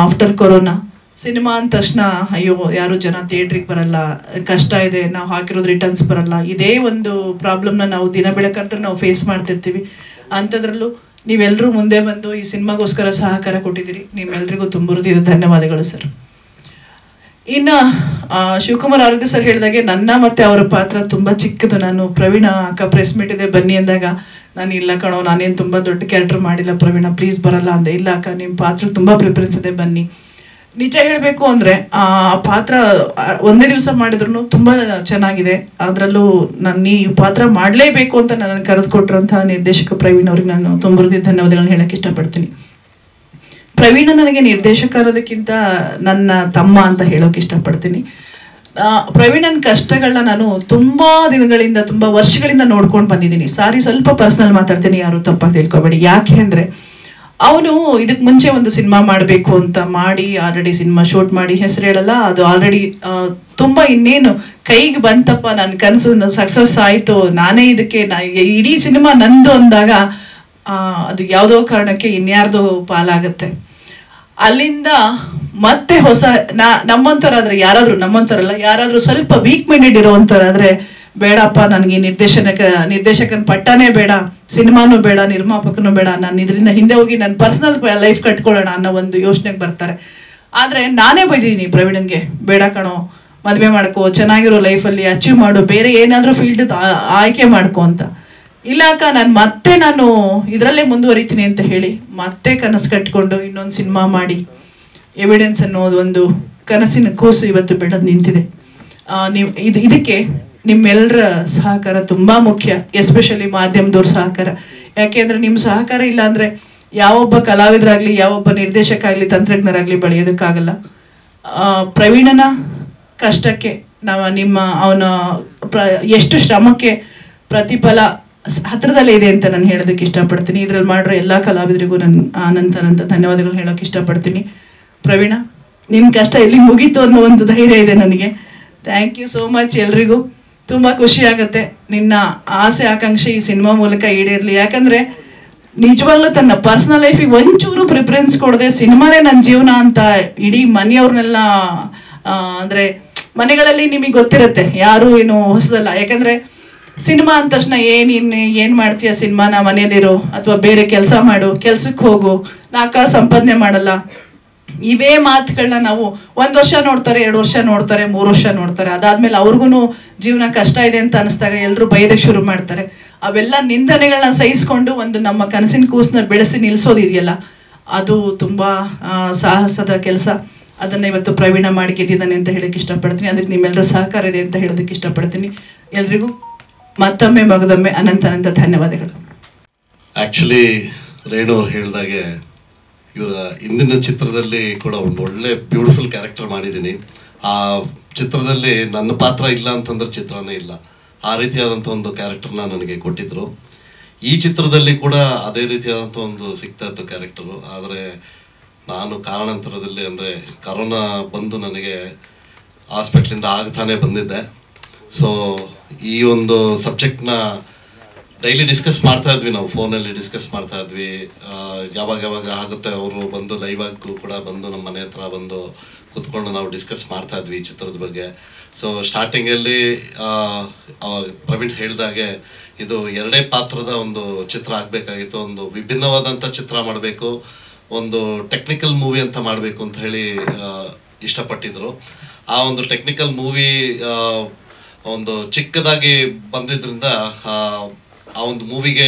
after corona, cinema ಅಂದ ತಕ್ಷಣ ಅಯ್ಯೋ ಯಾರು ಜನ ಥಿಯೇಟ್ರಿಗೆ ಬರಲ್ಲ, ಕಷ್ಟ ಇದೆ, ನಾವು ಹಾಕಿರೋದು ರಿಟರ್ನ್ಸ್ ಬರಲ್ಲ, ಇದೇ ಒಂದು ಪ್ರಾಬ್ಲಮ್ನ ನಾವು ದಿನ ಬೆಳಕಂದ್ರೆ ನಾವು ಫೇಸ್ ಮಾಡ್ತಿರ್ತೀವಿ. ಅಂಥದ್ರಲ್ಲೂ ನೀವೆಲ್ಲರೂ ಮುಂದೆ ಬಂದು ಈ ಸಿನಿಮಾಗೋಸ್ಕರ ಸಹಕಾರ ಕೊಟ್ಟಿದ್ದೀರಿ. ನಿಮ್ಮೆಲ್ಲರಿಗೂ ತುಂಬ ಹೃದಯದ ಧನ್ಯವಾದಗಳು ಸರ್. ಇನ್ನು ಶಿವಕುಮಾರ್ ಆರಾಧ್ಯ ಸರ್ ಹೇಳಿದಾಗೆ ನನ್ನ ಮತ್ತೆ ಅವರ ಪಾತ್ರ ತುಂಬ ಚಿಕ್ಕದು. ನಾನು ಪ್ರವೀಣ ಅಕ್ಕ ಪ್ರೆಸ್ ಮೀಟ್ ಇದೆ ಬನ್ನಿ ಅಂದಾಗ ನಾನು ಇಲ್ಲ ಕಣೋ, ನಾನೇನು ತುಂಬ ದೊಡ್ಡ ಕ್ಯಾರೆಕ್ಟರ್ ಮಾಡಿಲ್ಲ ಪ್ರವೀಣ, ಪ್ಲೀಸ್ ಬರಲ್ಲ ಅಂದೆ. ಇಲ್ಲ ಅಕ್ಕ, ನಿಮ್ಮ ಪಾತ್ರ ತುಂಬ ಪ್ರಿಫರೆನ್ಸ್ ಇದೆ, ಬನ್ನಿ. ನಿಜ ಹೇಳಬೇಕು ಅಂದರೆ ಆ ಪಾತ್ರ ಒಂದೇ ದಿವಸ ಮಾಡಿದ್ರು ತುಂಬ ಚೆನ್ನಾಗಿದೆ. ಅದರಲ್ಲೂ ನಾನು ಈ ಪಾತ್ರ ಮಾಡಲೇಬೇಕು ಅಂತ ನನ್ನ ಕರೆದುಕೊಟ್ಟಿರೋಂಥ ನಿರ್ದೇಶಕ ಪ್ರವೀಣ್ ಅವ್ರಿಗೆ ನಾನು ತುಂಬ ಹೃದಯದ ಧನ್ಯವಾದಗಳನ್ನ ಹೇಳಕ್ಕೆ ಇಷ್ಟಪಡ್ತೀನಿ. ಪ್ರವೀಣ ನನಗೆ ನಿರ್ದೇಶಕ ಅನ್ನೋದಕ್ಕಿಂತ ನನ್ನ ತಮ್ಮ ಅಂತ ಹೇಳೋಕೆ ಇಷ್ಟಪಡ್ತೀನಿ. ಪ್ರವೀಣನ ಕಷ್ಟಗಳನ್ನ ನಾನು ತುಂಬ ದಿನಗಳಿಂದ, ತುಂಬ ವರ್ಷಗಳಿಂದ ನೋಡ್ಕೊಂಡು ಬಂದಿದ್ದೀನಿ. ಸಾರಿ, ಸ್ವಲ್ಪ ಪರ್ಸನಲ್ ಮಾತಾಡ್ತೀನಿ, ಯಾರು ತಪ್ಪಾಗಿ ತಿಳ್ಕೊಬೇಡಿ. ಯಾಕೆ ಅಂದರೆ ಅವನು ಇದಕ್ಕೆ ಮುಂಚೆ ಒಂದು ಸಿನಿಮಾ ಮಾಡಬೇಕು ಅಂತ ಮಾಡಿ ಆಲ್ರೆಡಿ ಸಿನಿಮಾ ಶೂಟ್ ಮಾಡಿ ಹೆಸರು ಹೇಳಲ್ಲ, ಅದು ಆಲ್ರೆಡಿ ತುಂಬ ಇನ್ನೇನು ಕೈಗೆ ಬಂತಪ್ಪ, ನನ್ನ ಕನಸು ಸಕ್ಸಸ್ ಆಯಿತು, ನಾನೇ ಇದಕ್ಕೆ ಇಡೀ ಸಿನಿಮಾ ನಂದು ಅಂದಾಗ ಅದು ಯಾವುದೋ ಕಾರಣಕ್ಕೆ ಇನ್ಯಾರ್ದೋ ಪಾಲಾಗತ್ತೆ. ಅಲ್ಲಿಂದ ಮತ್ತೆ ಹೊಸ ನಮ್ಮಂಥವ್ರಾದ್ರೆ, ಯಾರಾದರೂ ನಮ್ಮಂಥವ್ರಲ್ಲ, ಯಾರಾದರೂ ಸ್ವಲ್ಪ ವೀಕ್ ಮೈಂಡೆಡ್ ಇರೋವಂಥವ್ರಾದ್ರೆ ಬೇಡಪ್ಪ, ನನಗೆ ನಿರ್ದೇಶಕನ ಪಟ್ಟನೇ ಬೇಡ, ಸಿನಿಮಾನೂ ಬೇಡ, ನಿರ್ಮಾಪಕನೂ ಬೇಡ, ನಾನು ಇದರಿಂದ ಹಿಂದೆ ಹೋಗಿ ನನ್ನ ಪರ್ಸನಲ್ ಲೈಫ್ ಕಟ್ಕೊಳ್ಳೋಣ ಅನ್ನೋ ಒಂದು ಯೋಚನೆಗೆ ಬರ್ತಾರೆ. ಆದರೆ ನಾನೇ ಬೈದಿದ್ದೀನಿ ಪ್ರವೀಣನ್ಗೆ, ಬೇಡ ಕಣೋ, ಮದುವೆ ಮಾಡ್ಕೋ, ಚೆನ್ನಾಗಿರೋ ಲೈಫಲ್ಲಿ ಅಚೀವ್ ಮಾಡು, ಬೇರೆ ಏನಾದರೂ ಫೀಲ್ಡ್ ಆಯ್ಕೆ ಮಾಡ್ಕೊ ಅಂತ. ಇಲ್ಲ ಅಕ್ಕ ನಾನು ಇದರಲ್ಲೇ ಮುಂದುವರಿತೀನಿ ಅಂತ ಹೇಳಿ ಮತ್ತೆ ಕನಸು ಕಟ್ಕೊಂಡು ಇನ್ನೊಂದು ಸಿನಿಮಾ ಮಾಡಿ ಎವಿಡೆನ್ಸ್ ಅನ್ನೋದು ಒಂದು ಕನಸಿನ ಕೂಸು ಇವತ್ತು ಬೆಳೆದು ನಿಂತಿದೆ. ನೀವು ಇದಕ್ಕೆ ನಿಮ್ಮೆಲ್ಲರ ಸಹಕಾರ ತುಂಬ ಮುಖ್ಯ, ಎಸ್ಪೆಷಲಿ ಮಾಧ್ಯಮದವ್ರ ಸಹಕಾರ. ಯಾಕೆಂದರೆ ನಿಮ್ಮ ಸಹಕಾರ ಇಲ್ಲ ಅಂದರೆ ಯಾವೊಬ್ಬ ಕಲಾವಿದರಾಗಲಿ ಯಾವೊಬ್ಬ ನಿರ್ದೇಶಕ ಆಗಲಿ ತಂತ್ರಜ್ಞರಾಗಲಿ ಬೆಳೆಯೋದಕ್ಕಾಗಲ್ಲ. ಪ್ರವೀಣನ ಕಷ್ಟಕ್ಕೆ ಅವನ ಎಷ್ಟು ಶ್ರಮಕ್ಕೆ ಪ್ರತಿಫಲ ಹತ್ರದಲ್ಲೇ ಇದೆ ಅಂತ ನಾನು ಹೇಳೋದಕ್ಕೆ ಇಷ್ಟಪಡ್ತೀನಿ. ಇದರಲ್ಲಿ ಮಾಡಿರೋ ಎಲ್ಲ ಕಲಾವಿದರಿಗೂ ನಾನು ಅನಂತ ಧನ್ಯವಾದಗಳು ಹೇಳೋಕ್ಕೆ ಇಷ್ಟಪಡ್ತೀನಿ. ಪ್ರವೀಣ, ನಿನ್ನ ಕಷ್ಟ ಎಲ್ಲಿ ಮುಗೀತು ಅನ್ನೋ ಒಂದು ಧೈರ್ಯ ಇದೆ ನನಗೆ. Thank you so much. ಎಲ್ರಿಗೂ ತುಂಬ ಖುಷಿ ಆಗುತ್ತೆ. ನಿನ್ನ ಆಸೆ ಆಕಾಂಕ್ಷೆ ಈ ಸಿನಿಮಾ ಮೂಲಕ ಈಡೇರಲಿ. ಯಾಕಂದರೆ ನಿಜವಾಗ್ಲೂ ತನ್ನ ಪರ್ಸ್ನಲ್ ಲೈಫಿಗೆ ಒಂಚೂರು ಪ್ರಿಫರೆನ್ಸ್ ಕೊಡದೆ ಸಿನಿಮಾನೇ ನನ್ನ ಜೀವನ ಅಂತ ಇಡೀ ಮನೆಯವ್ರನ್ನೆಲ್ಲ, ಅಂದರೆ ಮನೆಗಳಲ್ಲಿ ನಿಮಗೆ ಗೊತ್ತಿರುತ್ತೆ, ಯಾರು ಏನು ಹೊಸದಲ್ಲ. ಯಾಕಂದರೆ ಸಿನಿಮಾ ಅಂದ ತಕ್ಷಣ ಏನು ಮಾಡ್ತೀಯ, ಸಿನಿಮಾನ ಮನೇಲಿರೋ ಅಥವಾ ಬೇರೆ ಕೆಲಸ ಮಾಡು, ಕೆಲ್ಸಕ್ಕೆ ಹೋಗು, 4 ಕಾಸು ಸಂಪಾದನೆ ಮಾಡಲ್ಲ, ಇವೇ ಮಾತುಗಳನ್ನ ನಾವು 1 ವರ್ಷ ನೋಡ್ತಾರೆ, 2 ವರ್ಷ ನೋಡ್ತಾರೆ, 3 ವರ್ಷ ನೋಡ್ತಾರೆ. ಅದಾದ್ಮೇಲೆ ಅವ್ರಿಗೂ ಜೀವನ ಕಷ್ಟ ಇದೆ ಅಂತ ಅನಿಸ್ದಾಗ ಎಲ್ಲರೂ ಬೈಯೋದಕ್ಕೆ ಶುರು ಮಾಡ್ತಾರೆ. ಅವೆಲ್ಲ ನಿಂದನೆಗಳನ್ನ ಸಹಿಸ್ಕೊಂಡು ಒಂದು ನಮ್ಮ ಕನಸಿನ ಕೂಸನ್ನ ಬೆಳೆಸಿ ನಿಲ್ಲಿಸೋದಿದೆಯಲ್ಲ, ಅದು ತುಂಬ ಸಾಹಸದ ಕೆಲಸ. ಅದನ್ನು ಇವತ್ತು ಪ್ರವೀಣ ಮಾಡಿ ಗೆದ್ದಿದ್ದಾನೆ ಅಂತ ಹೇಳೋಕ್ಕೆ ಇಷ್ಟಪಡ್ತೀನಿ. ಅದಕ್ಕೆ ನಿಮ್ಮೆಲ್ಲರ ಸಹಕಾರ ಇದೆ ಅಂತ ಹೇಳೋದಕ್ಕೆ ಇಷ್ಟಪಡ್ತೀನಿ. ಎಲ್ರಿಗೂ ಮತ್ತೊಮ್ಮೆ ಮಗದೊಮ್ಮೆ ಅನಂತ ಧನ್ಯವಾದಗಳು. ಆ್ಯಕ್ಚುಲಿ ರೇಣು ಅವ್ರು ಹೇಳಿದಾಗೆ ಇವರ ಇಂದಿನ ಚಿತ್ರದಲ್ಲಿ ಕೂಡ ಒಂದು ಒಳ್ಳೆ ಬ್ಯೂಟಿಫುಲ್ ಕ್ಯಾರೆಕ್ಟರ್ ಮಾಡಿದ್ದೀನಿ. ಆ ಚಿತ್ರದಲ್ಲಿ ನನ್ನ ಪಾತ್ರ ಇಲ್ಲ ಅಂತಂದ್ರೆ ಚಿತ್ರನೇ ಇಲ್ಲ, ಆ ರೀತಿಯಾದಂಥ ಒಂದು ಕ್ಯಾರೆಕ್ಟರ್ನ ನನಗೆ ಕೊಟ್ಟಿದ್ದರು. ಈ ಚಿತ್ರದಲ್ಲಿ ಕೂಡ ಅದೇ ರೀತಿಯಾದಂಥ ಒಂದು ಸಿಗ್ತಾ ಇತ್ತು ಕ್ಯಾರೆಕ್ಟರು. ಆದರೆ ನಾನು ಕಾರಣಾಂತರದಲ್ಲಿ, ಅಂದರೆ ಕರೋನಾ ಬಂದು ನನಗೆ ಹಾಸ್ಪಿಟ್ಲಿಂದ ಆಗ್ತಾನೆ ಬಂದಿದ್ದೆ. ಸೊ ಈ ಒಂದು ಸಬ್ಜೆಕ್ಟ್ನ ಡೈಲಿ ಡಿಸ್ಕಸ್ ಮಾಡ್ತಾ ಇದ್ವಿ, ನಾವು ಫೋನಲ್ಲಿ ಡಿಸ್ಕಸ್ ಮಾಡ್ತಾ ಇದ್ವಿ. ಯಾವಾಗ ಆಗುತ್ತೆ ಅವರು ಬಂದು ಲೈವ್ ಆಗು ಕೂಡ ಬಂದು ನಮ್ಮ ಮನೆ ಹತ್ರ ಬಂದು ಕೂತ್ಕೊಂಡು ನಾವು ಡಿಸ್ಕಸ್ ಮಾಡ್ತಾ ಇದ್ವಿ ಈ ಚಿತ್ರದ ಬಗ್ಗೆ. ಸೊ ಸ್ಟಾರ್ಟಿಂಗಲ್ಲಿ ಪ್ರವೀಣ್ ಹೇಳಿದಾಗೆ ಇದು 2 ಪಾತ್ರದ ಒಂದು ಚಿತ್ರ ಆಗಬೇಕಾಗಿತ್ತು. ಒಂದು ವಿಭಿನ್ನವಾದಂಥ ಚಿತ್ರ ಮಾಡಬೇಕು, ಒಂದು ಟೆಕ್ನಿಕಲ್ ಮೂವಿ ಅಂತ ಮಾಡಬೇಕು ಅಂತ ಹೇಳಿ ಇಷ್ಟಪಟ್ಟಿದ್ರು. ಆ ಒಂದು ಟೆಕ್ನಿಕಲ್ ಮೂವಿ ಒಂದು ಚಿಕ್ಕದಾಗಿ ಬಂದಿದ್ದರಿಂದ ಆ ಒಂದು ಮೂವಿಗೆ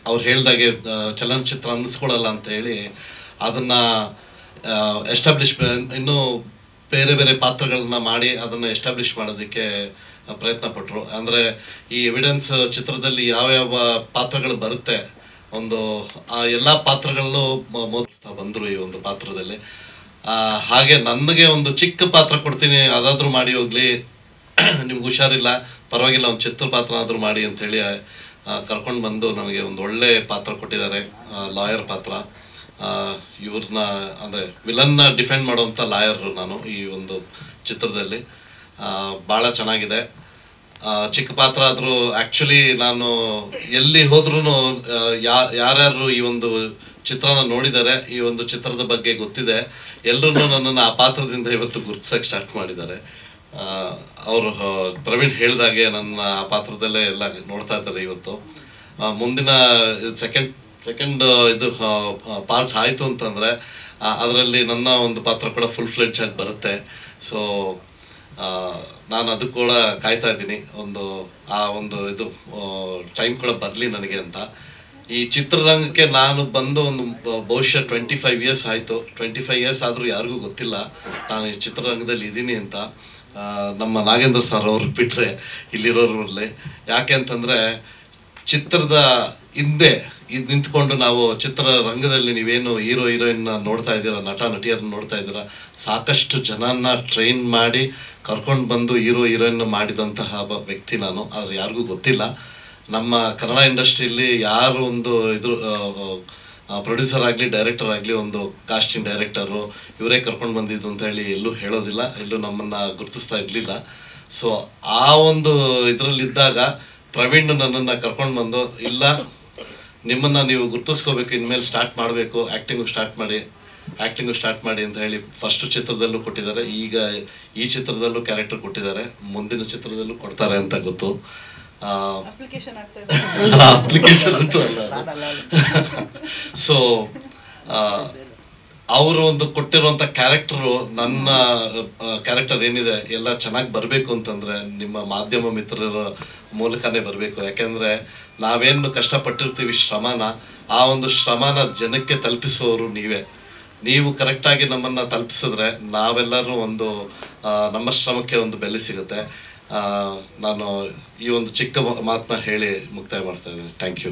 ಅವ್ರು ಹೇಳ್ದಾಗೆ ಚಲನಚಿತ್ರ ಅನ್ನಿಸ್ಕೊಳ್ಳಲ್ಲ ಅಂತ ಹೇಳಿ ಅದನ್ನು ಎಸ್ಟಾಬ್ಲಿಷ್ಮೆಂಟ್ ಇನ್ನೂ ಬೇರೆ ಪಾತ್ರಗಳನ್ನ ಮಾಡಿ ಅದನ್ನು ಎಸ್ಟಾಬ್ಲಿಷ್ ಮಾಡೋದಕ್ಕೆ ಪ್ರಯತ್ನ ಪಟ್ಟರು. ಅಂದರೆ ಈ ಎವಿಡೆನ್ಸ್ ಚಿತ್ರದಲ್ಲಿ ಯಾವ ಪಾತ್ರಗಳು ಬರುತ್ತೆ, ಒಂದು ಆ ಎಲ್ಲ ಪಾತ್ರಗಳಲ್ಲೂ ಮೋದಿಸ್ತಾ ಬಂದರು ಈ ಒಂದು ಪಾತ್ರದಲ್ಲಿ. ಹಾಗೆ ನನಗೆ ಒಂದು ಚಿಕ್ಕ ಪಾತ್ರ ಕೊಡ್ತೀನಿ, ಅದಾದರೂ ಮಾಡಿ ಹೋಗಲಿ, ನಿಮ್ಗೆ ಹುಷಾರಿಲ್ಲ ಪರವಾಗಿಲ್ಲ, ಒಂದು ಚಿತ್ರ ಪಾತ್ರ ಆದರೂ ಮಾಡಿ ಅಂಥೇಳಿ ಕರ್ಕೊಂಡು ಬಂದು ನನಗೆ ಒಂದು ಒಳ್ಳೆ ಪಾತ್ರ ಕೊಟ್ಟಿದ್ದಾರೆ, ಲಾಯರ್ ಪಾತ್ರ. ಇವ್ರನ್ನ ಅಂದರೆ ವಿಲನ್ನ ಡಿಫೆಂಡ್ ಮಾಡುವಂಥ ಲಾಯರ್ ನಾನು ಈ ಒಂದು ಚಿತ್ರದಲ್ಲಿ. ಭಾಳ ಚೆನ್ನಾಗಿದೆ. ಚಿಕ್ಕ ಪಾತ್ರ ಆದರೂ ಆ್ಯಕ್ಚುಲಿ ನಾನು ಎಲ್ಲಿ ಹೋದ್ರೂ ಯಾರ್ಯಾರು ಈ ಒಂದು ಚಿತ್ರನ ನೋಡಿದ್ದಾರೆ, ಈ ಒಂದು ಚಿತ್ರದ ಬಗ್ಗೆ ಗೊತ್ತಿದೆ, ಎಲ್ಲರೂ ನನ್ನನ್ನು ಆ ಪಾತ್ರದಿಂದ ಇವತ್ತು ಗುರುತಿಸೋಕ್ಕೆ ಸ್ಟಾರ್ಟ್ ಮಾಡಿದ್ದಾರೆ. ಅವರು ಪ್ರವೀಣ್ ಹೇಳಿದಾಗೆ ನನ್ನ ಆ ಪಾತ್ರದಲ್ಲೇ ಎಲ್ಲ ನೋಡ್ತಾ ಇದ್ದಾರೆ ಇವತ್ತು. ಮುಂದಿನ ಸೆಕೆಂಡ್ ಇದು ಪಾರ್ಟ್ ಆಯಿತು ಅಂತಂದರೆ ಅದರಲ್ಲಿ ನನ್ನ ಒಂದು ಪಾತ್ರ ಕೂಡ ಫುಲ್ ಫ್ಲೆಡ್ಜ್ ಆಗಿ ಬರುತ್ತೆ. ಸೊ ನಾನು ಅದಕ್ಕೆ ಕೂಡ ಕಾಯ್ತಾ ಇದ್ದೀನಿ, ಆ ಒಂದು ಇದು ಟೈಮ್ ಕೂಡ ಬರಲಿ ನನಗೆ ಅಂತ. ಈ ಚಿತ್ರರಂಗಕ್ಕೆ ನಾನು ಬಂದು ಒಂದು ಬಹುಶಃ 25 ಇಯರ್ಸ್ ಆಯಿತು. 25 ಇಯರ್ಸ್ ಆದರೂ ಯಾರಿಗೂ ಗೊತ್ತಿಲ್ಲ ನಾನು ಈ ಚಿತ್ರರಂಗದಲ್ಲಿ ಇದ್ದೀನಿ ಅಂತ. ನಮ್ಮ ನಾಗೇಂದ್ರ ಸರ್ ಅವ್ರು ಬಿಟ್ಟರೆ ಇಲ್ಲಿರೋರಲ್ಲಿ. ಯಾಕೆ ಅಂತಂದರೆ ಚಿತ್ರದ ಹಿಂದೆ ಇದು ನಿಂತ್ಕೊಂಡು ನಾವು ಚಿತ್ರರಂಗದಲ್ಲಿ ನೀವೇನು ಹೀರೋ ಹೀರೋಯಿನ್ನ ನೋಡ್ತಾ ಇದ್ದೀರಾ, ನಟ ನಟಿಯರನ್ನ ನೋಡ್ತಾ ಇದ್ದೀರಾ, ಸಾಕಷ್ಟು ಜನನ್ನ ಟ್ರೈನ್ ಮಾಡಿ ಕರ್ಕೊಂಡು ಬಂದು ಹೀರೋ ಹೀರೋಯಿನ್ ಮಾಡಿದಂತಹ ವ್ಯಕ್ತಿ ನಾನು. ಆದರೆ ಯಾರಿಗೂ ಗೊತ್ತಿಲ್ಲ. ನಮ್ಮ ಕನ್ನಡ ಇಂಡಸ್ಟ್ರಿಯಲ್ಲಿ ಯಾರು ಒಂದು ಇದ್ರ ಪ್ರೊಡ್ಯೂಸರ್ ಆಗಲಿ ಡೈರೆಕ್ಟರ್ ಆಗಲಿ ಒಂದು ಕಾಸ್ಟಿಂಗ್ ಡೈರೆಕ್ಟರು ಇವರೇ ಕರ್ಕೊಂಡು ಬಂದಿದ್ದು ಅಂತ ಹೇಳಿ ಎಲ್ಲೂ ಹೇಳೋದಿಲ್ಲ, ಎಲ್ಲೂ ನಮ್ಮನ್ನು ಗುರುತಿಸ್ತಾ ಇರಲಿಲ್ಲ. ಸೊ ಆ ಒಂದು ಇದರಲ್ಲಿದ್ದಾಗ ಪ್ರವೀಣ್ ನನ್ನನ್ನು ಕರ್ಕೊಂಡು ಬಂದು, ಇಲ್ಲ ನಿಮ್ಮನ್ನು ನೀವು ಗುರುತಿಸ್ಕೋಬೇಕು, ಇನ್ಮೇಲೆ ಸ್ಟಾರ್ಟ್ ಮಾಡಬೇಕು, ಆ್ಯಕ್ಟಿಂಗು ಸ್ಟಾರ್ಟ್ ಮಾಡಿ ಅಂತ ಹೇಳಿ ಫಸ್ಟ್ ಚಿತ್ರದಲ್ಲೂ ಕೊಟ್ಟಿದ್ದಾರೆ. ಈಗ ಈ ಚಿತ್ರದಲ್ಲೂ ಕ್ಯಾರೆಕ್ಟರ್ ಕೊಟ್ಟಿದ್ದಾರೆ, ಮುಂದಿನ ಚಿತ್ರದಲ್ಲೂ ಕೊಡ್ತಾರೆ ಅಂತ ಗೊತ್ತು. ಅಪ್ಲಿಕೇಶನ್ ಅಂತೂ ಅಲ್ಲ. ಸೊ ಅವರು ಒಂದು ಕೊಟ್ಟಿರುವಂಥ ಕ್ಯಾರೆಕ್ಟರು, ನನ್ನ ಕ್ಯಾರೆಕ್ಟರ್ ಏನಿದೆ ಎಲ್ಲ ಚೆನ್ನಾಗಿ ಬರಬೇಕು ಅಂತಂದರೆ ನಿಮ್ಮ ಮಾಧ್ಯಮ ಮಿತ್ರರ ಮೂಲಕನೇ ಬರಬೇಕು. ಯಾಕೆಂದರೆ ನಾವೇನು ಕಷ್ಟಪಟ್ಟಿರ್ತೀವಿ ಶ್ರಮನ, ಆ ಒಂದು ಶ್ರಮನ ಜನಕ್ಕೆ ತಲುಪಿಸುವವರು ನೀವೇ. ನೀವು ಕರೆಕ್ಟಾಗಿ ನಮ್ಮನ್ನು ತಲುಪಿಸಿದ್ರೆ ನಾವೆಲ್ಲರೂ ಒಂದು ನಮ್ಮ ಶ್ರಮಕ್ಕೆ ಒಂದು ಬೆಲೆ ಸಿಗುತ್ತೆ. ನಾನು ಈ ಒಂದು ಚಿಕ್ಕ ಮಾತನ್ನ ಹೇಳಿ ಮುಕ್ತಾಯ ಮಾಡ್ತಾ ಇದ್ದೀನಿ. Thank you.